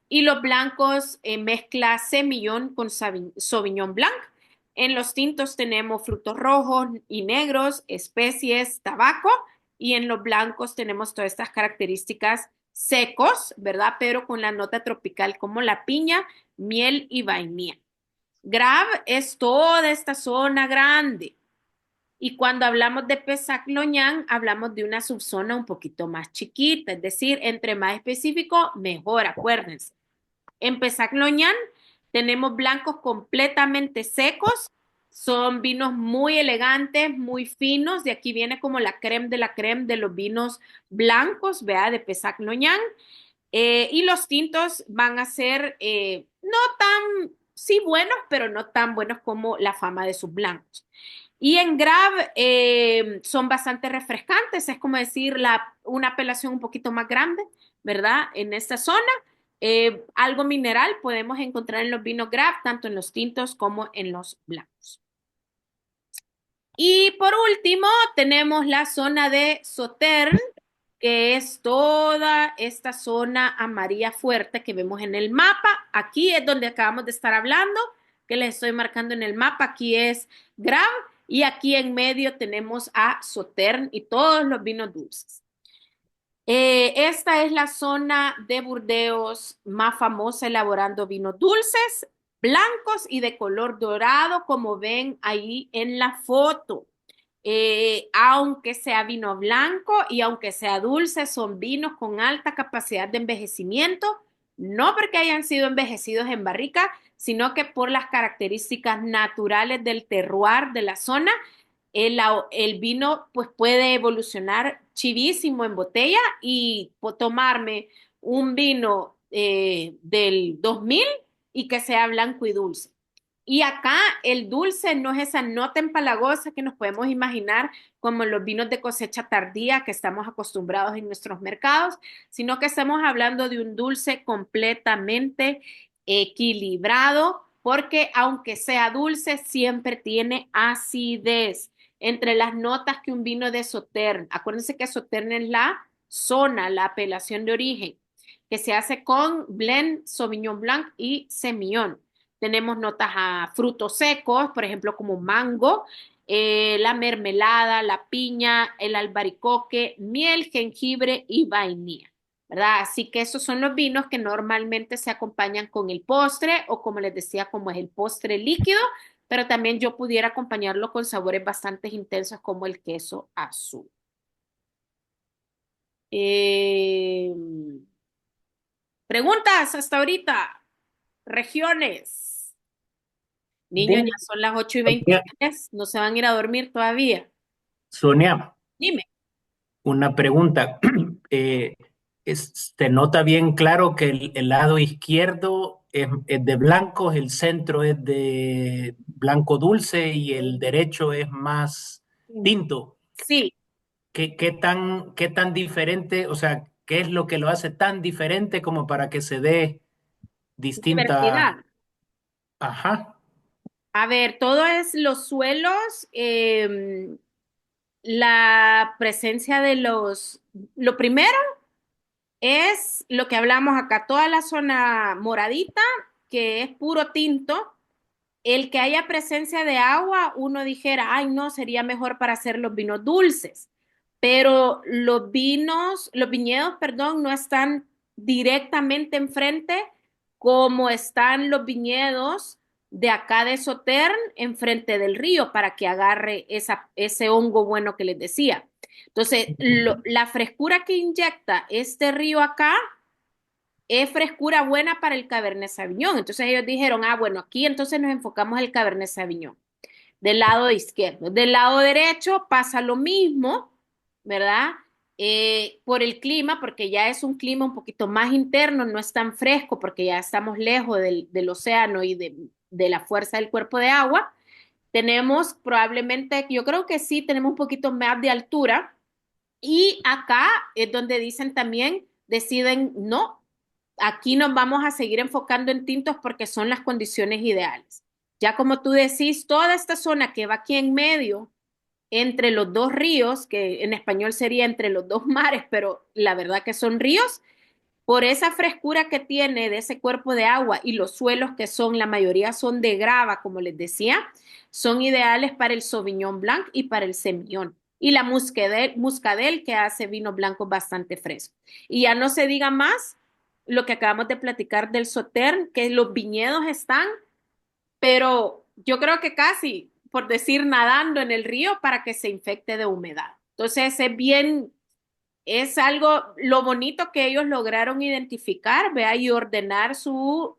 y los blancos mezcla Semillon con Sauvignon Blanc. En los tintos tenemos frutos rojos y negros, especies, tabaco, y en los blancos tenemos todas estas características secos, ¿verdad? Pero con la nota tropical como la piña, miel y vainilla. Grave es toda esta zona grande. Y cuando hablamos de Pessac-Lognan, hablamos de una subzona un poquito más chiquita, es decir, entre más específico, mejor, acuérdense. En Pessac-Lognan tenemos blancos completamente secos, son vinos muy elegantes, muy finos, de aquí viene como la crème de los vinos blancos, vea, de Pessac-Lognan. Y los tintos van a ser no tan, sí buenos, pero no tan buenos como la fama de sus blancos. Y en Grave son bastante refrescantes, es como decir una apelación un poquito más grande, ¿verdad? En esta zona, algo mineral podemos encontrar en los vinos Grave, tanto en los tintos como en los blancos. Y por último, tenemos la zona de Sauternes, que es toda esta zona amarilla fuerte que vemos en el mapa. Aquí es donde acabamos de estar hablando, que les estoy marcando en el mapa. Aquí es Grave y aquí en medio tenemos a Sauternes y todos los vinos dulces. Esta es la zona de Burdeos más famosa elaborando vinos dulces, blancos y de color dorado, como ven ahí en la foto. Aunque sea vino blanco y aunque sea dulce, son vinos con alta capacidad de envejecimiento, no porque hayan sido envejecidos en barrica, sino que por las características naturales del terroir de la zona, el vino pues puede evolucionar chivísimo en botella y tomarme un vino del 2000 y que sea blanco y dulce. Y acá el dulce no es esa nota empalagosa que nos podemos imaginar como los vinos de cosecha tardía que estamos acostumbrados en nuestros mercados, sino que estamos hablando de un dulce completamente equilibrado, porque aunque sea dulce, siempre tiene acidez. Entre las notas que un vino de Sauternes, acuérdense que Sauternes es la zona, la apelación de origen, que se hace con blend, Sauvignon Blanc y Semillon. Tenemos notas a frutos secos, por ejemplo, como mango, la mermelada, la piña, el albaricoque, miel, jengibre y vainilla, ¿verdad? Así que esos son los vinos que normalmente se acompañan con el postre o como les decía, como es el postre líquido, pero también yo pudiera acompañarlo con sabores bastante intensos como el queso azul. Eh, Preguntas hasta ahorita. Regiones. Niños, Dime, ya son las 8 y Sonia, 23. No se van a ir a dormir todavía. Sonia, Dime. una pregunta. Eh, se nota bien claro que el lado izquierdo es de blancos, el centro es de blanco dulce y el derecho es más tinto. Sí, Qué tan diferente, o sea, qué es lo que lo hace tan diferente como para que se dé distinta? diversidad. Ajá. A ver, todo es los suelos, la presencia de los... Lo primero es lo que hablamos acá, toda la zona moradita, que es puro tinto. El que haya presencia de agua, uno dijera, ay, no, sería mejor para hacer los vinos dulces. Pero los viñedos, perdón, no están directamente enfrente como están los viñedos de acá de Sauternes enfrente del río para que agarre ese hongo bueno que les decía. Entonces, la frescura que inyecta este río acá es frescura buena para el Cabernet Sauvignon. Entonces ellos dijeron, ah, bueno, aquí entonces nos enfocamos en el Cabernet Sauvignon, del lado izquierdo. Del lado derecho pasa lo mismo, ¿verdad? Por el clima, porque ya es un clima un poquito más interno, no es tan fresco, porque ya estamos lejos del océano y de la fuerza del cuerpo de agua. Tenemos probablemente, yo creo que sí, tenemos un poquito más de altura. Y acá es donde dicen también, deciden, no, aquí nos vamos a seguir enfocando en tintos porque son las condiciones ideales. Ya como tú decís, toda esta zona que va aquí en medio, entre los dos ríos, que en español sería entre los dos mares, pero la verdad que son ríos, por esa frescura que tiene de ese cuerpo de agua y los suelos que son, la mayoría son de grava, como les decía, son ideales para el Sauvignon Blanc y para el Semillon. Y la muscadel que hace vinos blancos bastante frescos. Y ya no se diga más lo que acabamos de platicar del Sauternes, que los viñedos están, pero yo creo que casi, por decir, nadando en el río para que se infecte de humedad. Entonces es bien, es algo, lo bonito que ellos lograron identificar, vea, y ordenar su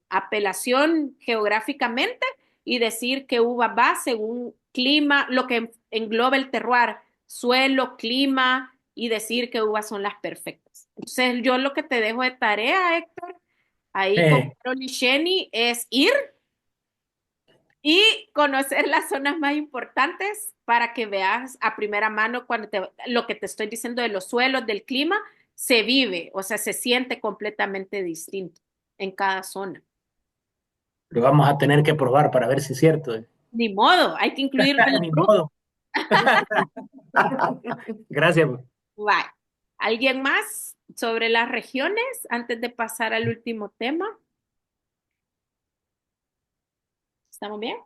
apelación geográficamente y decir qué uva va según clima, lo que engloba el terroir, suelo, clima, y decir qué uvas son las perfectas. Entonces, yo lo que te dejo de tarea, Héctor, ahí con Eh, Carol y Jenny, es ir y conocer las zonas más importantes para que veas a primera mano lo que te estoy diciendo de los suelos, del clima, se vive, o sea, se siente completamente distinto en cada zona. lo vamos a tener que probar para ver si es cierto. Ni modo, hay que incluirlo en la Ni ruta. modo. Gracias. Bye. ¿Alguien más sobre las regiones antes de pasar al último tema? ¿Estamos bien?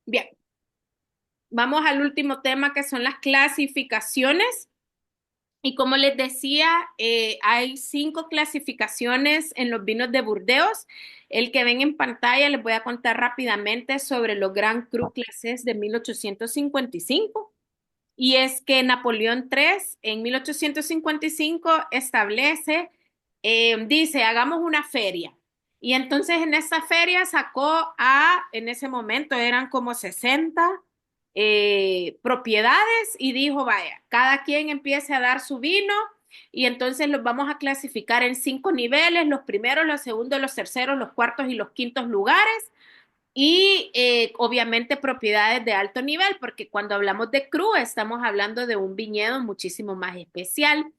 Bien. Vamos al último tema que son las clasificaciones. Y como les decía, hay 5 clasificaciones en los vinos de Burdeos. El que ven en pantalla les voy a contar rápidamente sobre los Grand Cru Classés de 1855. Y es que Napoleón III en 1855 establece, dice, hagamos una feria. Y entonces en esa feria sacó en ese momento eran como 60 propiedades y dijo, vaya, cada quien empiece a dar su vino y entonces los vamos a clasificar en 5 niveles, los primeros, los segundos, los terceros, los cuartos y los quintos lugares. Y obviamente propiedades de alto nivel, porque cuando hablamos de cru estamos hablando de un viñedo muchísimo más especial,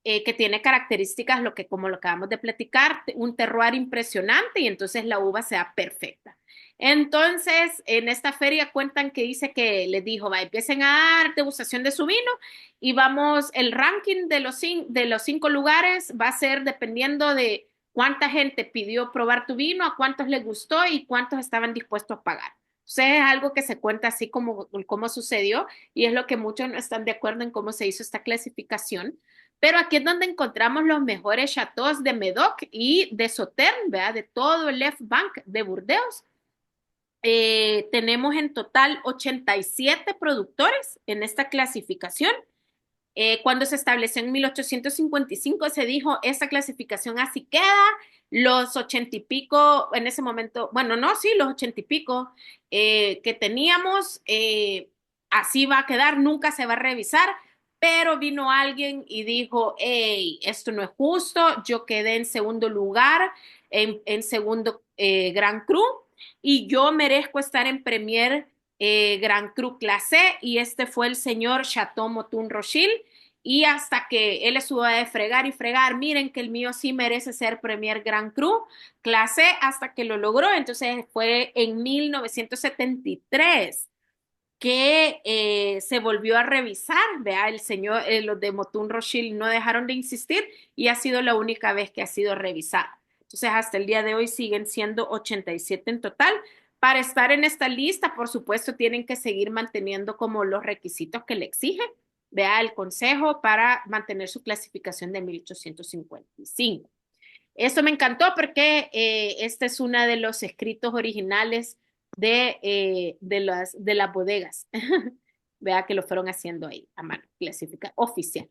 que tiene características, como lo acabamos de platicar, un terroir impresionante y entonces la uva sea perfecta. Entonces, en esta feria cuentan que dice que les dijo, va, empiecen a dar degustación de su vino y vamos, el ranking de los 5 lugares va a ser dependiendo de cuánta gente pidió probar tu vino, a cuántos les gustó y cuántos estaban dispuestos a pagar. Entonces es algo que se cuenta así como sucedió y es lo que muchos no están de acuerdo en cómo se hizo esta clasificación. Pero aquí es donde encontramos los mejores chateaux de Medoc y de Sauternes, ¿verdad? De todo el Left Bank de Burdeos. Tenemos en total 87 productores en esta clasificación. Cuando se estableció en 1855 se dijo, esta clasificación así queda, los 80 y pico, en ese momento, bueno, no, sí, los 80 y pico que teníamos, así va a quedar, nunca se va a revisar, pero vino alguien y dijo, hey, esto no es justo, yo quedé en segundo lugar, en segundo Grand Cru, y yo merezco estar en Premier Grand Cru Clase, y este fue el señor Chateau Mouton Rothschild, y hasta que él estuvo de fregar y fregar, miren que el mío sí merece ser Premier Grand Cru Clase, hasta que lo logró. Entonces fue en 1973 que se volvió a revisar, vea, el señor, los de Mouton Rothschild no dejaron de insistir y ha sido la única vez que ha sido revisada. Entonces hasta el día de hoy siguen siendo 87 en total. Para estar en esta lista, por supuesto, tienen que seguir manteniendo como los requisitos que le exigen, vea, el consejo para mantener su clasificación de 1855. Esto me encantó porque este es uno de los escritos originales de las bodegas. Vea que lo fueron haciendo ahí a mano, clasifica oficial.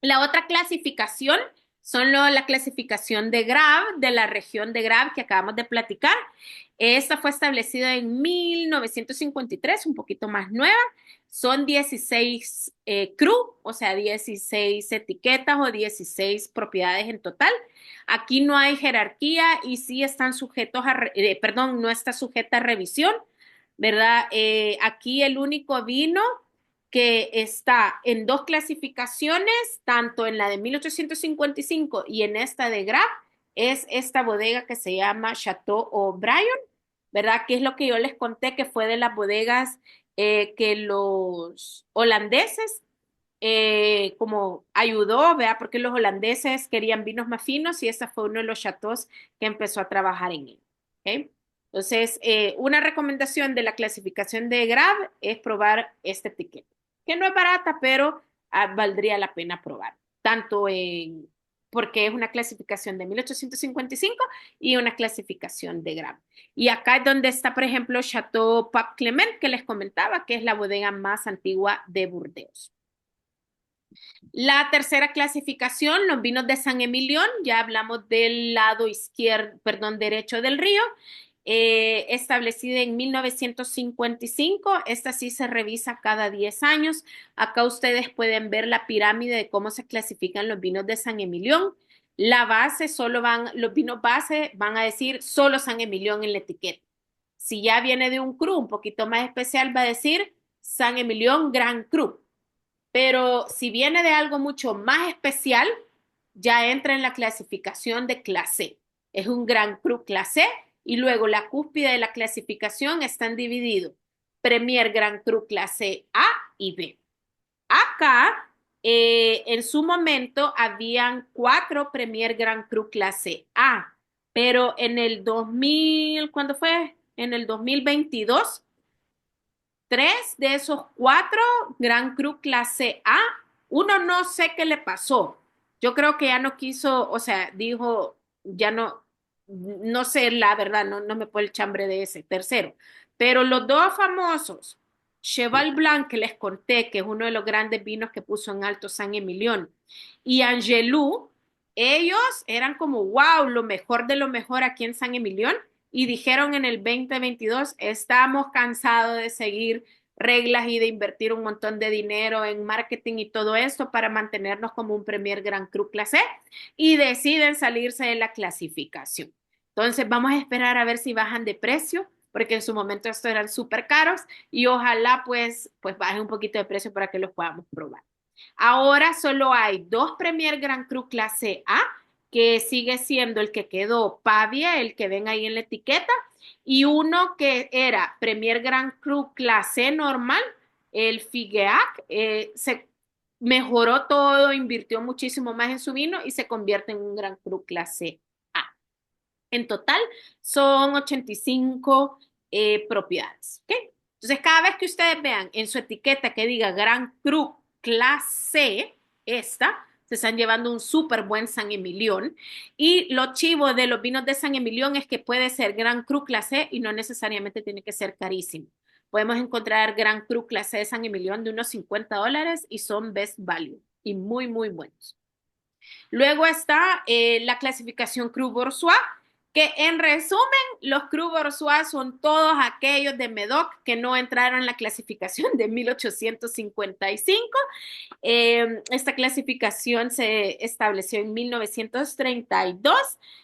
La otra clasificación son la clasificación de Grave, de la región de Grave que acabamos de platicar. Esta fue establecida en 1953, un poquito más nueva. Son 16 cru, o sea, 16 etiquetas o 16 propiedades en total. Aquí no hay jerarquía y sí están sujetos no está sujeta a revisión, ¿verdad? Aquí el único vino que está en 2 clasificaciones, tanto en la de 1855 y en esta de Grave, es esta bodega que se llama Chateau O'Brien, ¿verdad? Que es lo que yo les conté, que fue de las bodegas que los holandeses como ayudó, ¿verdad? Porque los holandeses querían vinos más finos y ese fue uno de los chateaux que empezó a trabajar en él. ¿Okay? Entonces, una recomendación de la clasificación de Grave es probar esta etiqueta, que no es barata, pero valdría la pena probar, tanto porque es una clasificación de 1855 y una clasificación de Grave. Y acá es donde está, por ejemplo, Chateau Pape Clement, que les comentaba, que es la bodega más antigua de Burdeos. La tercera clasificación, los vinos de San Emilion, ya hablamos del lado derecho del río, establecida en 1955, esta sí se revisa cada 10 años. Acá ustedes pueden ver la pirámide de cómo se clasifican los vinos de San Emilion. La base, los vinos base van a decir solo San Emilion en la etiqueta. Si ya viene de un cru un poquito más especial, va a decir San Emilion Grand Cru. Pero si viene de algo mucho más especial, ya entra en la clasificación de clase. Es un Grand Cru clase y luego la cúspide de la clasificación están divididos. Premier Grand Cru clase A y B. Acá, en su momento, habían 4 Premier Grand Cru clase A, pero en el 2000, ¿cuándo fue? En el 2022, 3 de esos 4 Grand Cru clase A, uno no sé qué le pasó. Yo creo que ya no quiso, o sea, dijo, ya no sé la verdad, no me puedo el chambre de ese tercero. Pero los 2 famosos, Cheval Blanc, que les conté, que es uno de los grandes vinos que puso en alto San Emilion, y Angelou, ellos eran como, wow, lo mejor de lo mejor aquí en San Emilion, y dijeron en el 2022, estamos cansados de seguir reglas y de invertir un montón de dinero en marketing y todo esto para mantenernos como un Premier Grand Cru clase y deciden salirse de la clasificación. Entonces vamos a esperar a ver si bajan de precio, porque en su momento estos eran súper caros y ojalá pues bajen un poquito de precio para que los podamos probar. Ahora solo hay 2 Premier Grand Cru clase A, que sigue siendo el que quedó Pavia, el que ven ahí en la etiqueta, y uno que era Premier Grand Cru clase normal, el Figueac, se mejoró todo, invirtió muchísimo más en su vino y se convierte en un Grand Cru clase A. En total son 85 propiedades. ¿Okay? Entonces, cada vez que ustedes vean en su etiqueta que diga Grand Cru clase, se están llevando un súper buen San Emilión. Y lo chivo de los vinos de San Emilión es que puede ser Grand Cru clase y no necesariamente tiene que ser carísimo. Podemos encontrar Grand Cru clase de San Emilión de unos $50 y son best value y muy, muy buenos. Luego está la clasificación Cru Bourgeois, que en resumen, los Cru Bourgeois son todos aquellos de Medoc que no entraron en la clasificación de 1855. Esta clasificación se estableció en 1932,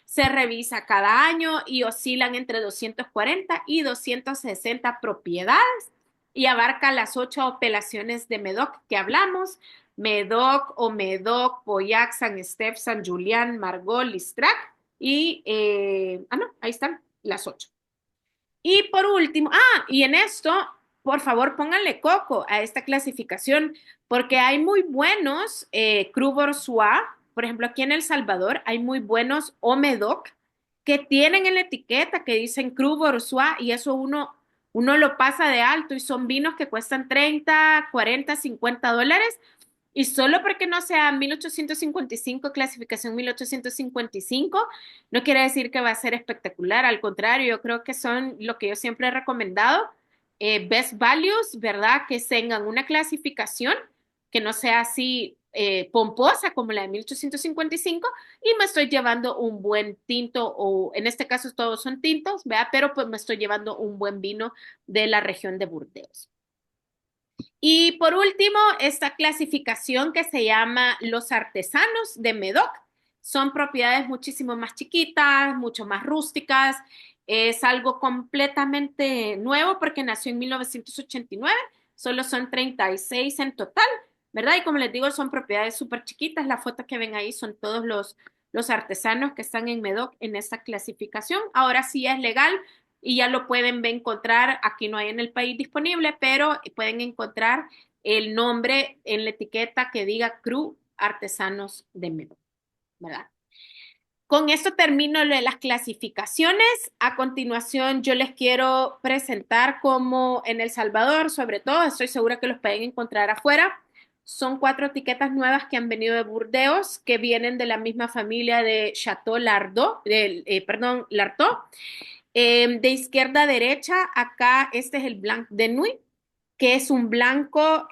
se revisa cada año y oscilan entre 240 y 260 propiedades y abarca las 8 apelaciones de Medoc que hablamos: Medoc, Medoc, Pauillac, San Esteve, San Julián, Margaux, Listrac y, ahí están las 8. Y por último, y en esto, por favor, pónganle coco a esta clasificación, porque hay muy buenos Cru Bourgeois, por ejemplo, aquí en El Salvador hay muy buenos Medoc que tienen en la etiqueta que dicen Cru Bourgeois y eso uno lo pasa de alto y son vinos que cuestan 30, 40, $50 y solo porque no sea 1855, clasificación 1855, no quiere decir que va a ser espectacular. Al contrario, yo creo que son lo que yo siempre he recomendado, best values, ¿verdad? Que tengan una clasificación que no sea así pomposa como la de 1855 y me estoy llevando un buen tinto, o en este caso todos son tintos, ¿verdad? Pero pues me estoy llevando un buen vino de la región de Burdeos. Y por último, esta clasificación que se llama los artesanos de Medoc. Son propiedades muchísimo más chiquitas, mucho más rústicas. Es algo completamente nuevo porque nació en 1989. Solo son 36 en total, ¿verdad? Y como les digo, son propiedades súper chiquitas. La foto que ven ahí son todos los artesanos que están en Medoc en esta clasificación. Ahora sí es legal y ya lo pueden encontrar, aquí no hay en el país disponible, pero pueden encontrar el nombre en la etiqueta que diga Cru Artesanos de Medoc, ¿verdad? Con esto termino lo de las clasificaciones. A continuación, yo les quiero presentar cómo en El Salvador, sobre todo, estoy segura que los pueden encontrar afuera. Son 4 etiquetas nuevas que han venido de Burdeos, que vienen de la misma familia de Chateau Lardo, Lartó. De izquierda a derecha, acá este es el Blanc de Nuit, que es un blanco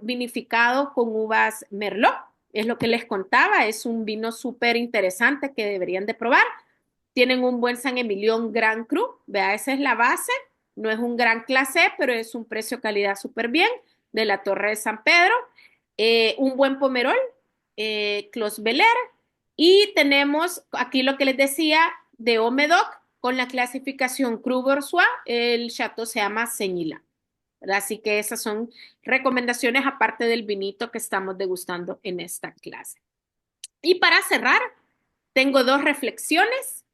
vinificado con uvas Merlot. Es lo que les contaba, es un vino súper interesante que deberían de probar. Tienen un buen San Emilión Grand Cru, vea, esa es la base. No es un gran clase, pero es un precio-calidad súper bien, de la Torre de San Pedro. Un buen Pomerol, Clos Belair. Y tenemos aquí lo que les decía de Medoc, con la clasificación Cru Bourgeois, el chateau se llama Señila. Así que esas son recomendaciones aparte del vinito que estamos degustando en esta clase. Y para cerrar, tengo 2 reflexiones.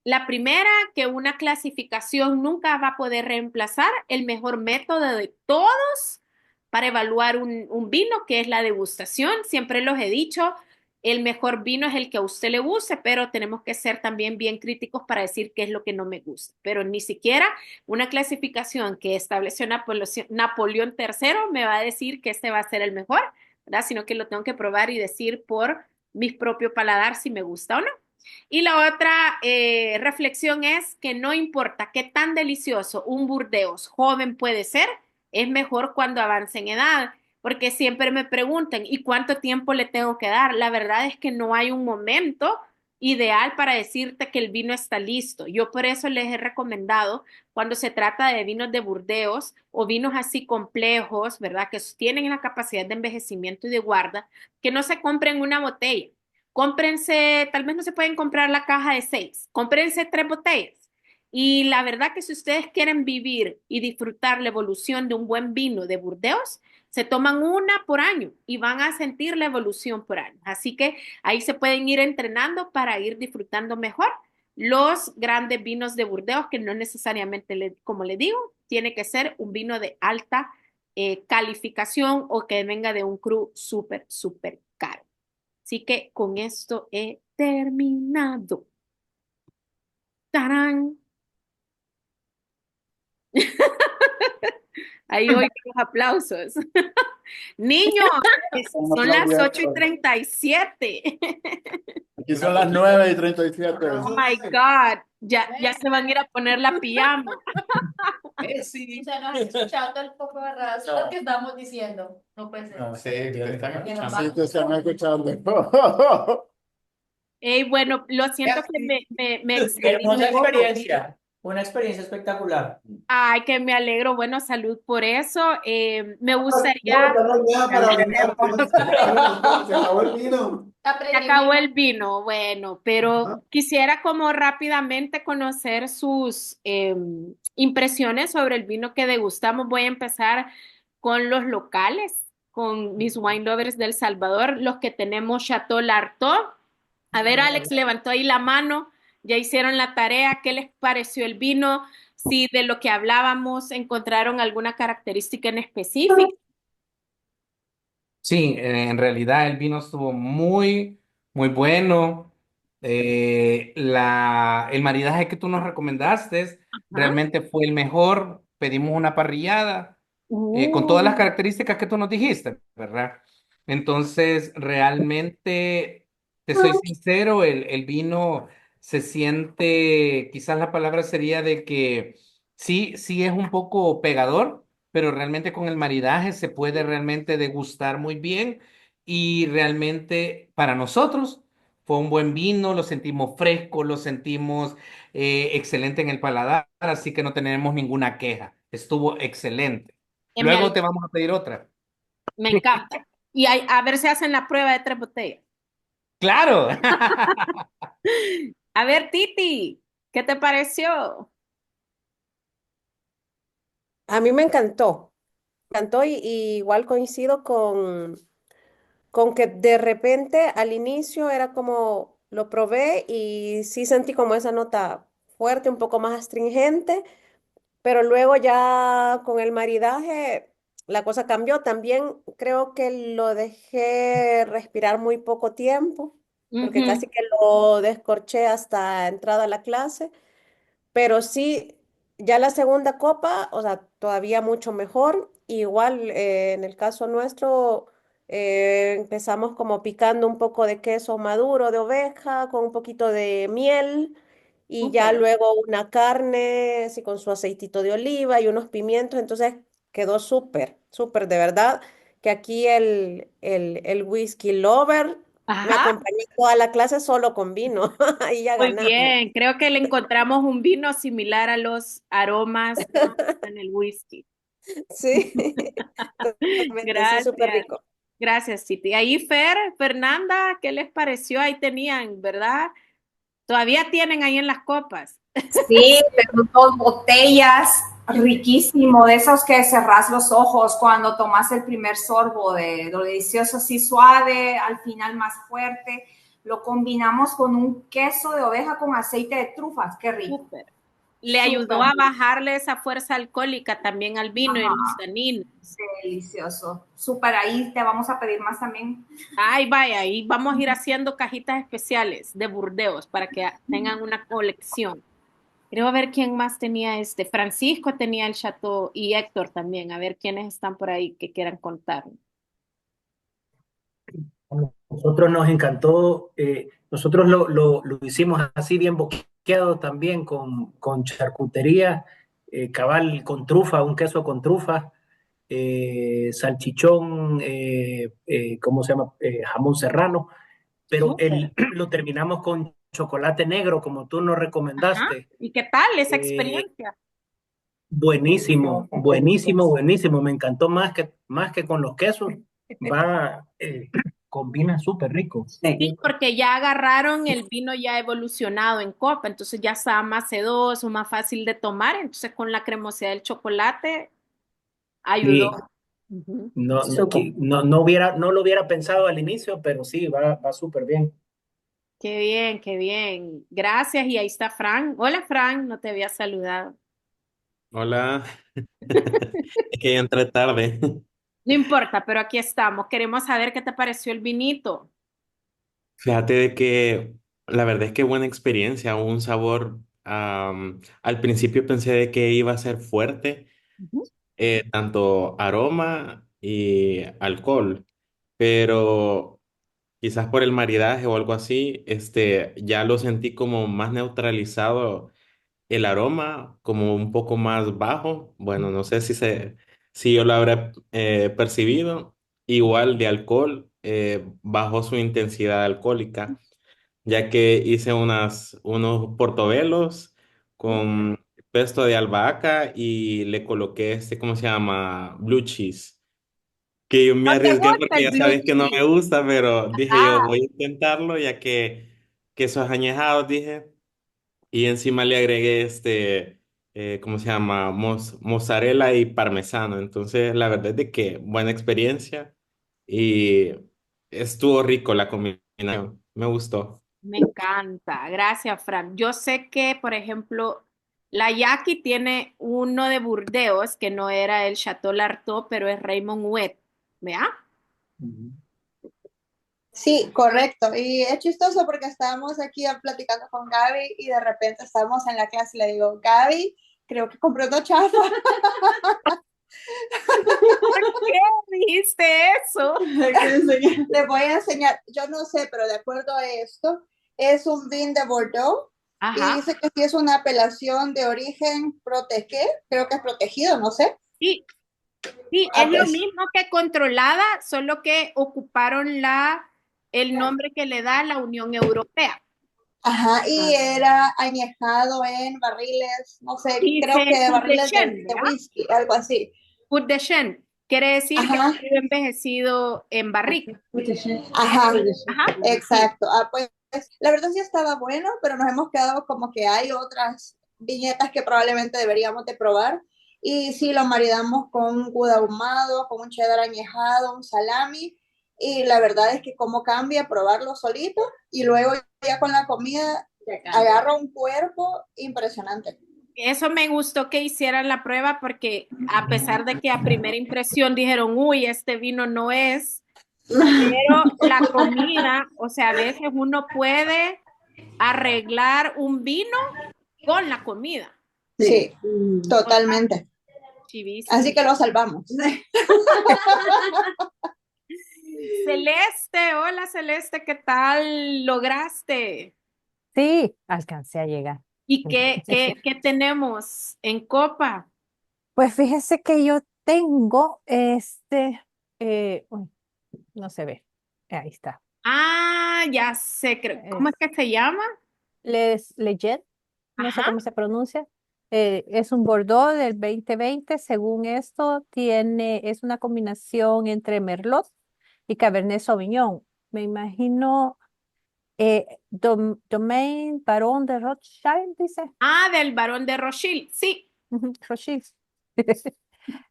La primera, que una clasificación nunca va a poder reemplazar el mejor método de todos para evaluar un vino, que es la degustación. Siempre los he dicho, el mejor vino es el que a usted le guste, pero tenemos que ser también bien críticos para decir qué es lo que no me gusta. Pero ni siquiera una clasificación que estableció Napoleón III me va a decir que este va a ser el mejor, ¿verdad? Sino que lo tengo que probar y decir por mi propio paladar si me gusta o no. Y la otra reflexión es que no importa qué tan delicioso un Burdeos joven puede ser, es mejor cuando avance en edad. Porque siempre me preguntan, ¿y cuánto tiempo le tengo que dar? La verdad es que no hay un momento ideal para decirte que el vino está listo. Yo por eso les he recomendado cuando se trata de vinos de Burdeos o vinos así complejos, ¿verdad? Que tienen la capacidad de envejecimiento y de guarda, que no se compren una botella. Cómprense, tal vez no se pueden comprar la caja de 6, cómprense 3 botellas. Y la verdad que si ustedes quieren vivir y disfrutar la evolución de un buen vino de Burdeos, se toman una por año y van a sentir la evolución por año. Así que ahí se pueden ir entrenando para ir disfrutando mejor los grandes vinos de Burdeos, que no necesariamente, como le digo, tiene que ser un vino de alta calificación o que venga de un cru súper, súper caro. Así que con esto he terminado. ¡Tarán! Ahí oigo los aplausos. Niños, Un son las aplauso. 8:37. Aquí son las 9:37. Oh my God. Ya se van a ir a poner la pijama. Sí. Se nos está escuchando el poco de razón que estamos diciendo. No puede ser. Sí, te están Que nos escuchando. Sí, van- te están escuchando. Bueno, lo siento que me excedí Hermosa un poco. experiencia, una experiencia espectacular. Ay, que me alegro. Bueno, salud por eso. Me gustaría. Se acabó el vino. Se acabó el vino, bueno, pero quisiera como rápidamente conocer sus impresiones sobre el vino que degustamos. Voy a empezar con los locales, con mis wine lovers del Salvador, los que tenemos Chateau Lartaud. A ver, Alex levantó ahí la mano, ya hicieron la tarea, ¿qué les pareció el vino? Si de lo que hablábamos encontraron alguna característica en específico. Sí, en realidad el vino estuvo muy, muy bueno. El maridaje que tú nos recomendaste realmente fue el mejor. Pedimos una parrillada con todas las características que tú nos dijiste, ¿verdad? Entonces, realmente, te soy sincero, el vino se siente, quizás la palabra sería de que sí, sí es un poco pegador, pero realmente con el maridaje se puede realmente degustar muy bien y realmente para nosotros fue un buen vino, lo sentimos fresco, lo sentimos excelente en el paladar, así que no tenemos ninguna queja. Estuvo excelente. Luego te vamos a pedir otra. Me encanta. Y a ver si hacen la prueba de 3 botellas. ¡Claro! A ver, Titi, ¿qué te pareció? A mí me encantó. Me encantó y igual coincido con que de repente al inicio era como lo probé y sí sentí como esa nota fuerte, un poco más astringente, pero luego ya con el maridaje la cosa cambió. También creo que lo dejé respirar muy poco tiempo, porque Ujú. casi que lo descorché hasta entrada a la clase. Pero sí, ya la segunda copa, o sea, todavía mucho mejor. Igual en el caso nuestro, empezamos como picando un poco de queso maduro de oveja con un poquito de miel y ya Súper. luego una carne así con su aceitito de oliva y unos pimientos. Entonces quedó súper, súper, de verdad, que aquí el whisky lover me Ajá, acompañó toda la clase solo con vino. Ahí ya muy ganamos. bien. Creo que le encontramos un vino similar a los aromas que en el whisky. Sí, totalmente, sí, súper Gracias. rico. Gracias, Titi. Ahí, Fernanda, ¿qué les pareció? Ahí tenían, ¿verdad? Todavía tienen ahí en las copas. Sí, tengo 2 botellas, riquísimo, de esos que cerrás los ojos cuando tomas el primer sorbo, de lo delicioso, así suave, al final más fuerte. Lo combinamos con un queso de oveja con aceite de trufas, qué rico. Súper. Le ayudó a bajarle esa fuerza alcohólica también al vino y los taninos. Delicioso. Súper, ahí te vamos a pedir más también. Ay, vaya, ahí vamos a ir haciendo cajitas especiales de Burdeos para que tengan una colección. Creo a ver quién más tenía Francisco tenía el Chateau y Héctor también. A ver quiénes están por ahí que quieran contar. Nosotros nos encantó, nosotros lo hicimos así bien boqueado también con charcutería, cabal con trufa, un queso con trufa, salchichón, ¿cómo se llama? Jamón serrano, pero Súper. lo terminamos con chocolate negro, como tú nos Ajá. recomendaste. ¿Y qué tal esa Eh, experiencia? buenísimo, buenísimo, buenísimo. Me encantó más que con los quesos. Va, combina súper rico. Sí, porque ya agarraron el vino ya evolucionado en copa, entonces ya estaba más sedoso, más fácil de tomar, entonces con la cremosidad del chocolate ayudó. Sí, Ujú. no lo hubiera pensado al inicio, pero sí, va súper bien. Qué bien, qué bien. Gracias. Y ahí está Fran. Hola, Fran, no te había saludado. Hola, es que ya entré tarde. No importa, pero aquí estamos. Queremos saber qué te pareció el vinito. Fíjate de que la verdad es que buena experiencia, un sabor, al principio pensé de que iba a ser fuerte, Ujú. tanto aroma y alcohol, pero quizás por el maridaje o algo así, ya lo sentí como más neutralizado el aroma, como un poco más bajo. Bueno, no sé si yo lo habré percibido. Igual de alcohol, bajó su intensidad alcohólica, ya que hice unos portobelos con pesto de albahaca y le coloqué ¿cómo se llama? Blue cheese. Que yo me ¿No te arriesgué gusta porque el ya blue sabes que no me cheese? gusta, pero dije yo Ah, voy a intentarlo ya que quesos añejados, dije. Y encima le agregué ¿cómo se llama? Mozzarella y parmesano. Entonces, la verdad es de que buena experiencia y estuvo rico la combinación. Me gustó. me encanta. Gracias, Fran. Yo sé que, por ejemplo, la Jackie tiene uno de Burdeos que no era el Chateau Lartaud, pero es Raymond Wet. ¿Vea? Sí, correcto. Y es chistoso porque estábamos aquí platicando con Gaby y de repente estábamos en la clase y le digo, Gaby, creo que compré una chafa. ¿Por qué dijiste eso? Le voy a enseñar, yo no sé, pero de acuerdo a esto, es un vin de Bordeaux y Ajá. dice que sí es una apelación de origen protegido, creo que es protegido, no sé. Sí, sí, Ah, es lo pues, mismo que controlada, solo que ocuparon el nombre que le da la Unión Europea. ajá, y era añejado en barriles, no sé, creo Dice que Pour de barriles Chêne, de ¿verdad? whisky, algo así. Pour de Chêne. Quiere decir que Ajá, ha sido envejecido en barrica. ajá, Ajá. Sí. exacto. Ah, pues la verdad sí estaba bueno, pero nos hemos quedado como que hay otras viñetas que probablemente deberíamos de probar. Y sí, lo maridamos con un gouda ahumado, con un cheddar añejado, un salami. Y la verdad es que cómo cambia probarlo solito y luego ya con la comida agarra un cuerpo impresionante. Eso me gustó que hicieran la prueba porque a pesar de que a primera impresión dijeron, uy, este vino no es, pero la comida, o sea, a veces uno puede arreglar un vino con la comida. Sí, O sea, totalmente. chivísimo. Así que lo salvamos. Celeste, hola Celeste, ¿qué tal lograste? Sí, alcancé a llegar. ¿Y qué tenemos en copa? Pues fíjese que yo tengo uy, no se ve. Ahí está. Ah, ya sé, ¿cómo es Es que se llama? Les Legend, no sé Ajá. cómo se pronuncia. Es un Bordeaux del 2020. Según esto, es una combinación entre Merlot y Cabernet Sauvignon. Me imagino Domaine Barón de Rothschild, dice. Ah, del Barón de Rothschild, sí. Ujú, Rothschild.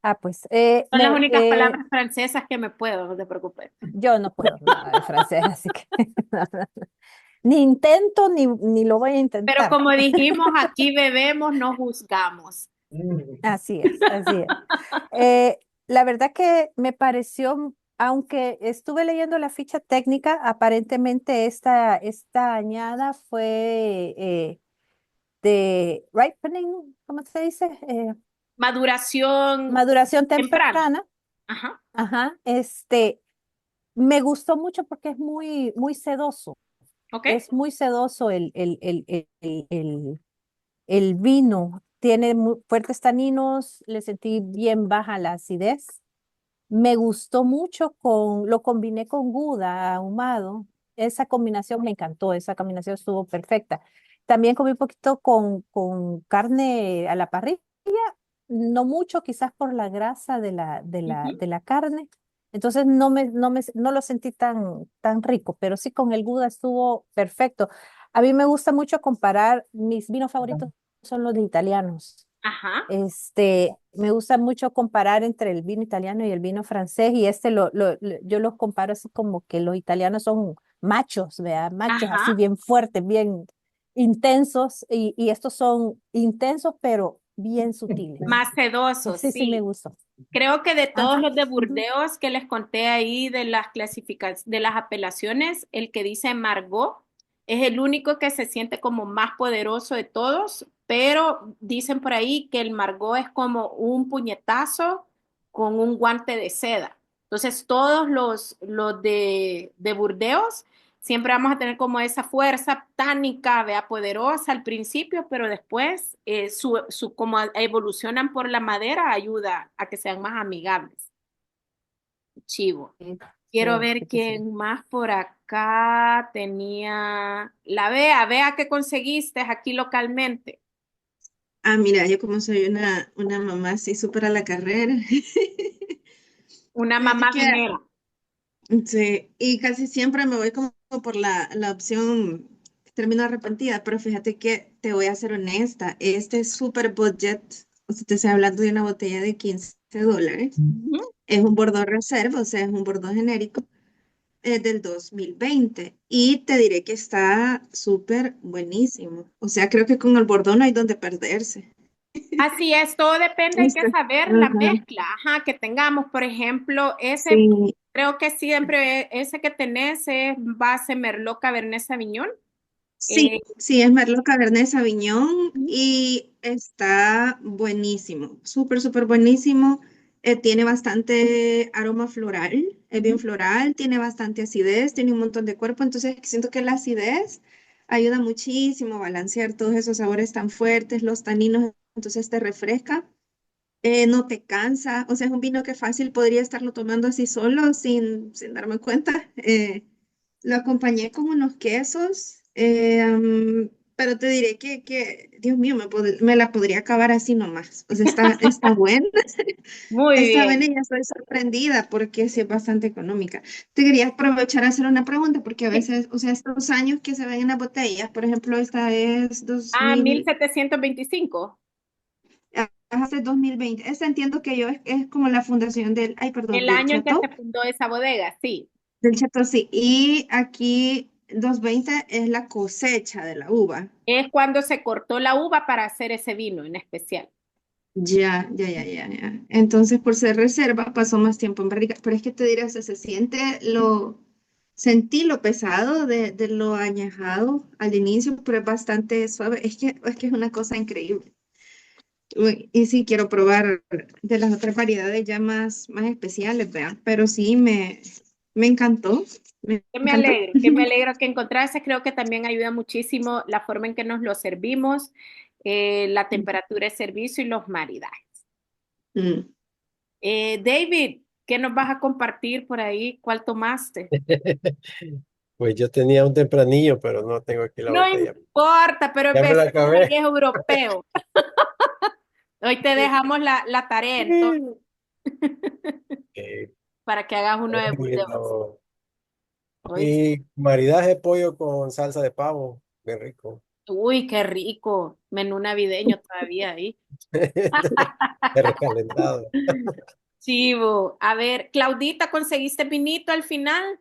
Ah, pues Son las únicas palabras francesas que me puedo, no te preocupes. yo no puedo nada de francés, así que ni intento ni lo voy a Pero intentar. como dijimos, aquí bebemos, no juzgamos. Así es, así es. La verdad que me pareció, aunque estuve leyendo la ficha técnica, aparentemente esta añada fue de ripening, ¿cómo se dice? Maduración Maduración temprana. temprana. Ajá. Ajá, me gustó mucho porque es muy sedoso. ¿Ok? Es muy sedoso el vino. Tiene fuertes taninos, le sentí bien baja la acidez. Me gustó mucho lo combiné con Gouda ahumado esa combinación me encantó, esa combinación estuvo perfecta. También comí un poquito con carne a la parrilla, no mucho, quizás por la grasa Ujú. de la carne. Entonces no lo sentí tan rico, pero sí con el Gouda estuvo perfecto. A mí me gusta mucho comparar, mis vinos favoritos son los de italianos. Ajá, Me gusta mucho comparar entre el vino italiano y el vino francés, y yo los comparo así como que los italianos son machos, ¿verdad? Machos así ajá. bien fuertes, bien intensos, y estos son intensos, pero bien sutiles. Más sedosos, Sí me sí. gustó. Creo que de todos Ajá. los de Ujú. Burdeos que les conté ahí de las de las apelaciones, el que dice Margot es el único que se siente como más poderoso de todos, pero dicen por ahí que el Margot es como un puñetazo con un guante de seda. Entonces, todos los de Burdeos siempre vamos a tener como esa fuerza tánica, vea, poderosa al principio, pero después como evolucionan por la madera ayuda a que sean más amigables. Chivo. Sí, Quiero sí, ver sí, sí. quién más por acá tenía. La Bea, ¿qué conseguiste aquí localmente? Ah, mira, yo como soy una mamá así súper a la carrera. Una Fíjate mamá que, vinera. sí, y casi siempre me voy como por la opción, termino arrepentida, pero fíjate que te voy a ser honesta, este es súper budget, o sea, te estoy hablando de una botella de $15, Ujú. es un Bordeaux Reserve, o sea, es un Bordeaux genérico, es del 2020, y te diré que está súper buenísimo, o sea, creo que con el Bordeaux no hay donde perderse. Así es, todo depende, hay que Este, saber la ajá, mezcla, ajá, que tengamos, por ejemplo, ese, sí. creo que siempre ese que tenés es base Merlot Cabernet Sauvignon. Sí, Eh, sí, es Merlot Cabernet Sauvignon y está buenísimo, súper, súper buenísimo. Tiene bastante aroma floral, es bien ujú. floral, tiene bastante acidez, tiene un montón de cuerpo, entonces siento que la acidez ayuda muchísimo a balancear todos esos sabores tan fuertes, los taninos, entonces te refresca, no te cansa, o sea, es un vino que fácil podría estarlo tomando así solo sin darme cuenta. Lo acompañé con unos quesos, pero te diré Dios mío, me la podría acabar así nomás. O sea, está buena, Muy está buena bien. y ya estoy sorprendida porque sí es bastante económica. Te quería aprovechar a hacer una pregunta porque a Sí. veces, o sea, estos años que se ven en las botellas, por ejemplo, esta es Ah, 1725. hace 2020. Esta entiendo que yo es como la fundación ay, perdón, El del año en que se Chateau. fundó esa bodega, sí. Del Chateau, sí. Y aquí 220 es la cosecha de la uva. Es cuando se cortó la uva para hacer ese vino en especial. Ya, ya, ya, ya, ya. Entonces, por ser reserva, pasó más tiempo en barrica. Pero es que te diré, o sea, sentí lo pesado de lo añejado al inicio, pero es bastante suave. Es que es una cosa increíble. Uy, y sí, quiero probar de las otras variedades ya más especiales, vean. Pero sí, me encantó. Me encantó. Que me alegro que encontrase. Creo que también ayuda muchísimo la forma en que nos lo servimos, la temperatura de servicio y los maridajes. Mm. David, ¿qué nos vas a compartir por ahí? ¿Cuál tomaste? Pues yo tenía un tempranillo, pero no tengo aquí la No botella. importa, pero Ya me la empecemos el acabé. viejo europeo. Hoy te dejamos la tarea entonces Eh, para que hagas uno de y, Burdeos. Hoy y maridaje de pollo con salsa de pavo, bien rico. uy, qué rico. Menú navideño todavía ahí. De recalentado. Chivo. A ver, Claudita, ¿conseguiste vinito al final?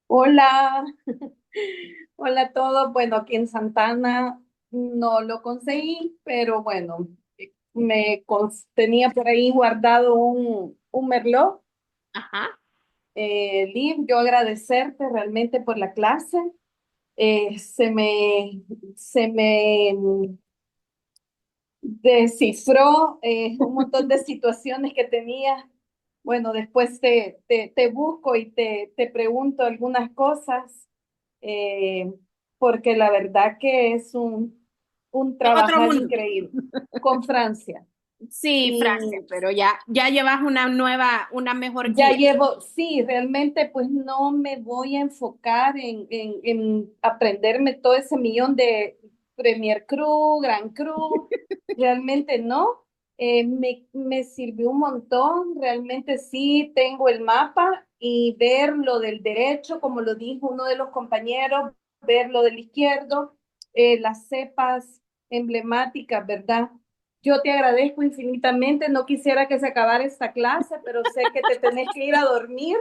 Hola, hola a todos. Bueno, aquí en Santana no lo conseguí, pero bueno, tenía por ahí guardado un Merlot. Ajá. Liv, yo agradecerte realmente por la clase. Se me descifró un montón de situaciones que tenía. Bueno, después te busco y te pregunto algunas cosas, eh, porque la verdad que es un Otro trabajar mundo. increíble con Francia. Sí, Francia, Y pero ya llevas una mejor ya guía. llevo, sí, realmente pues no me voy a enfocar en aprenderme todo ese millón de Premier Cru, Gran Cru, realmente no. Me sirvió un montón, realmente sí tengo el mapa y ver lo del derecho, como lo dijo uno de los compañeros, ver lo del izquierdo, las cepas emblemáticas, ¿verdad? Yo te agradezco infinitamente. No quisiera que se acabara esta clase, pero sé que te tenés que ir a dormir.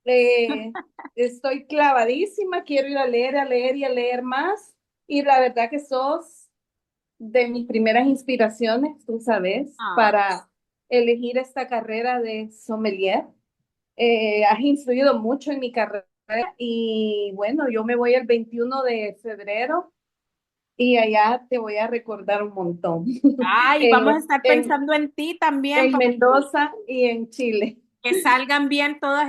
Eh, Estoy clavadísima, quiero ir a leer y a leer más. Y la verdad que sos de mis primeras inspiraciones, tú sabes, Ah, para elegir esta carrera de sommelier. Has influido mucho en mi carrera y bueno, yo me voy el 21 de febrero y allá te voy a recordar un montón. ay, en, vamos a estar en, pensando en ti también en para Mendoza y en Chile. que salgan bien todos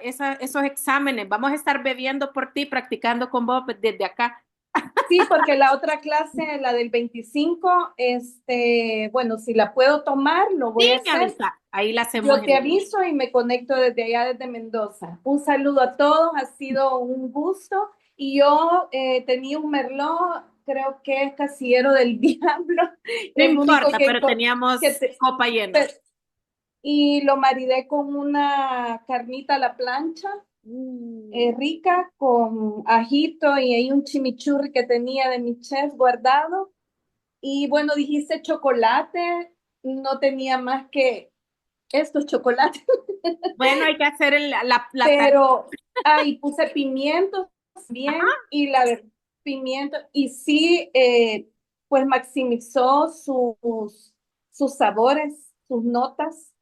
esos exámenes. Vamos a estar bebiendo por ti, practicando con vos desde acá. Sí, porque la otra clase, la del 25, bueno, si la puedo tomar, lo Sí, voy a me hacer. avisa. Ahí la hacemos Yo te aviso y me conecto desde allá, desde Mendoza. Un saludo a todos, ha sido un gusto. Y yo tenía un merlot, creo que es Casillero del Diablo, No el único importa, pero que teníamos te- copa llena. te- y lo maridé con una carnita a la plancha rica con ajito y ahí un chimichurri que tenía de mi chef guardado. Y bueno, dijiste chocolate, no tenía más que estos chocolates, Bueno, hay que hacer la tarea. pero ahí puse pimientos bien y pimiento y sí, pues maximizó sus sabores, sus notas,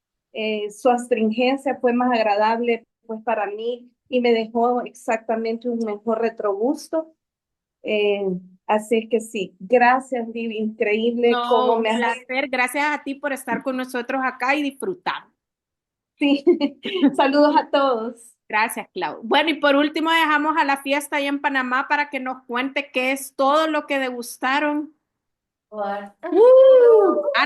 su astringencia fue más agradable pues para mí y me dejó exactamente un mejor retrogusto. Eh, Así es que sí, gracias, Vivi, increíble No, cómo un me has... placer. Gracias a ti por estar con nosotros acá y disfrutar. Sí, saludos a todos. Gracias, Clau. Bueno, y por último dejamos a la fiesta ahí en Panamá para que nos cuente qué es todo lo que degustaron. Ah,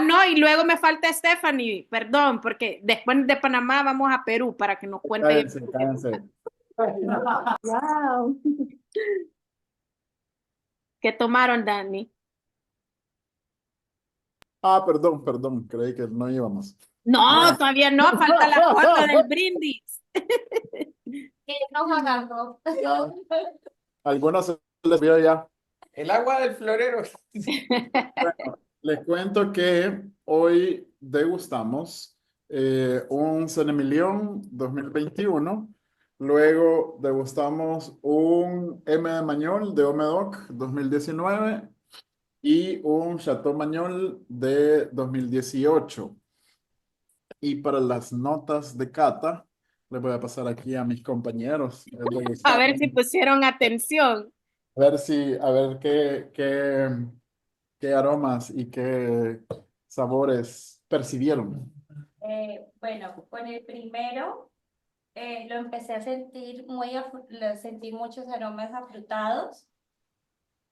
no, y luego me falta Stephanie, perdón, porque después de Panamá vamos a Perú para que nos cuente Cállense, cállense. Wow. qué tomaron, Dani. Ah, perdón, perdón, creí que no íbamos. No, todavía no, falta la foto del brindis. Que nos agarró. Algunos se les vio ya. El agua del florero. Bueno, les cuento que hoy degustamos un Cenemillón 2021. Luego degustamos un M de Mañol de Omedoc 2019 y un Chateau Mañol de 2018. Y para las notas de cata, les voy a pasar aquí a mis compañeros. A ver si pusieron atención. A ver qué aromas y qué sabores percibieron. Bueno, con el primero lo empecé a sentir lo sentí muchos aromas afrutados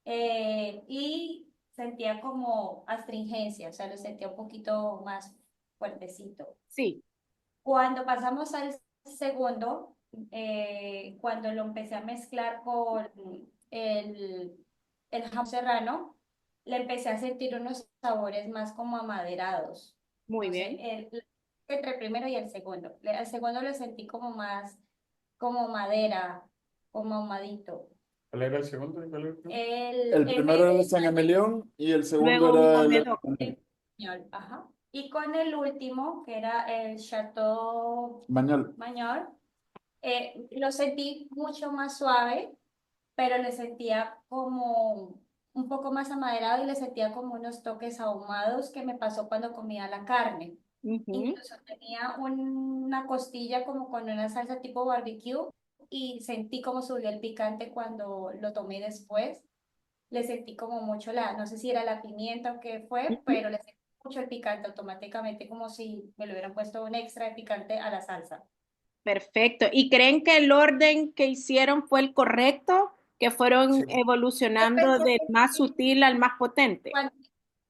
y sentía como astringencia, o sea, lo sentía un poquito más fuertecito. Sí. Cuando pasamos al segundo, cuando lo empecé a mezclar con el jamón serrano, le empecé a sentir unos sabores más como amaderados. Muy No sé, bien. entre el primero y el segundo. Al segundo lo sentí como más, como madera, como ahumadito. ¿Cuál era el segundo? El El primero era el San Emilión y el segundo Luego un era el Omedoc. español, ajá. Y con el último, que era el Chateau Mañol. Mañol, lo sentí mucho más suave, pero le sentía como un poco más amaderado y le sentía como unos toques ahumados que me pasó cuando comía la carne. Incluso tenía una costilla como con una salsa tipo barbecue y sentí como subió el picante cuando lo tomé después. Le sentí como mucho no sé si era la pimienta o qué fue, pero le sentí mucho el picante automáticamente, como si me lo hubieran puesto un extra de picante a la salsa. Perfecto. ¿Y creen que el orden que hicieron fue el correcto? ¿Que fueron evolucionando del más sutil al más potente?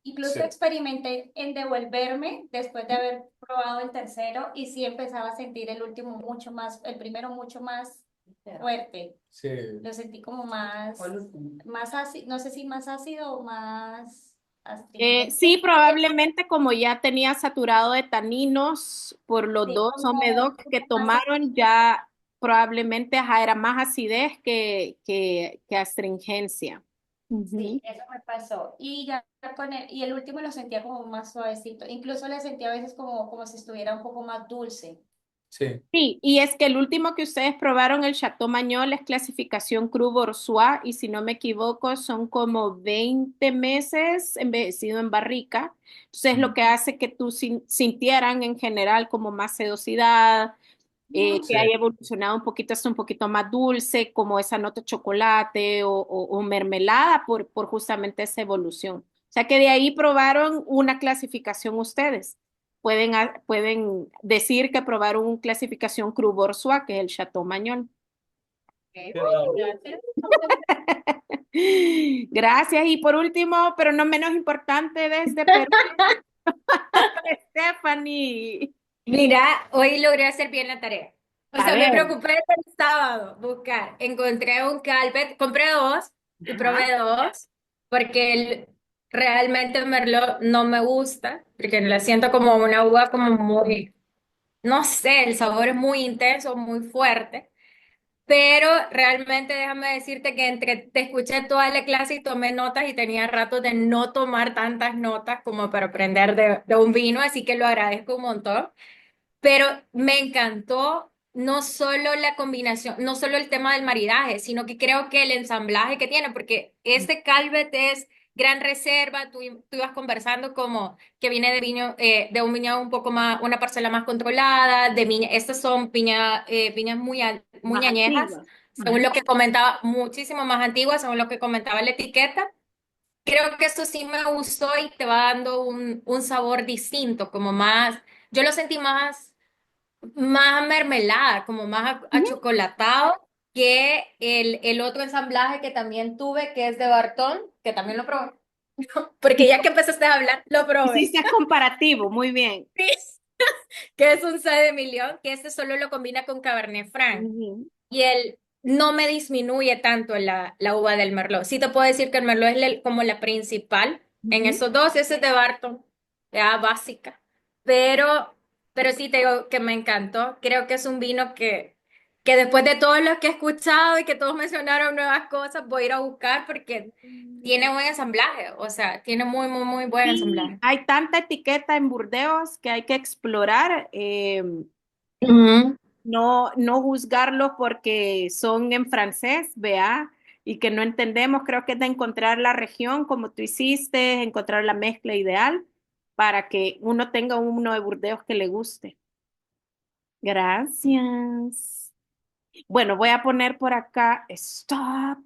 Incluso Sí. experimenté en devolverme después de haber probado el tercero y sí empezaba a sentir el último mucho más, el primero mucho más fuerte. Sí. Lo sentí como más ácido, no sé si más ácido o más astringente. Sí, probablemente como ya tenía saturado de taninos por los Sí, dos Omedoc que más tomaron, ya probablemente ajá, era más acidez que astringencia. sí, eso me pasó. Y ya y el último lo sentía como más suavecito. Incluso le sentía a veces como si estuviera un poco más dulce. Sí. Sí, y es que el último que ustedes probaron, el Chateau Magnol, es clasificación Cru Bourgeois, y si no me equivoco, son como 20 meses envejecido en barrica. Entonces, lo que hace que tú sintieran en general como más sedosidad, que Sí. haya evolucionado un poquito hasta un poquito más dulce, como esa nota de chocolate o mermelada por justamente esa evolución. O sea que de ahí probaron una clasificación ustedes. Pueden decir que probaron una clasificación Cru Bourgeois, que es el Chateau Magnol. Gracias. Gracias. Y por último, pero no menos importante, desde Perú, Stephanie. Mira, hoy logré hacer bien la tarea. O A sea, me ver. preocupé desde el sábado buscar. Encontré un Calvet, compré dos y Ajá. probé dos, porque realmente el Merlot no me gusta, porque la siento como una uva como muy, no sé, el sabor es muy intenso, muy fuerte. Pero realmente déjame decirte que entre te escuché toda la clase y tomé notas y tenía rato de no tomar tantas notas como para aprender de un vino, así que lo agradezco un montón. Pero me encantó no solo la combinación, no solo el tema del maridaje, sino que creo que el ensamblaje que tiene, porque este Calvet es gran reserva, tú ibas conversando como que viene de viño, de un viñedo un poco más, una parcela más controlada, de viña, estas son viñas muy Más añejas, activa. según lo que comentaba, muchísimo más antiguas, según lo que comentaba la etiqueta. Creo que esto sí me gustó y te va dando un sabor distinto, como más, yo lo sentí más mermelada, como más achocolatado que el otro ensamblaje que también tuve, que es de Bartón, que también lo probé. Porque ya que empezaste a hablar, lo probé. Hiciste comparativo, muy bien. Sí, que es un C de Millón, que este solo lo combina con Cabernet Franc. Ujú. Y él no me disminuye tanto la uva del Merlot. Sí te puedo decir que el Merlot es como la principal en Ujú. esos dos, ese es de Barton, ya básica. Pero, pero sí te digo que me encantó. Creo que es un vino que después de todo lo que he escuchado y que todos mencionaron nuevas cosas, voy a ir a buscar porque tiene buen ensamblaje. O sea, tiene muy, muy, muy buen Sí, ensamblaje. hay tanta etiqueta en Burdeos que hay que explorar. Ujú. No juzgarlos porque son en francés, vea, y que no entendemos. Creo que es de encontrar la región como tú hiciste, encontrar la mezcla ideal para que uno tenga uno de Burdeos que le guste. Gracias. Bueno, voy a poner por acá, stop.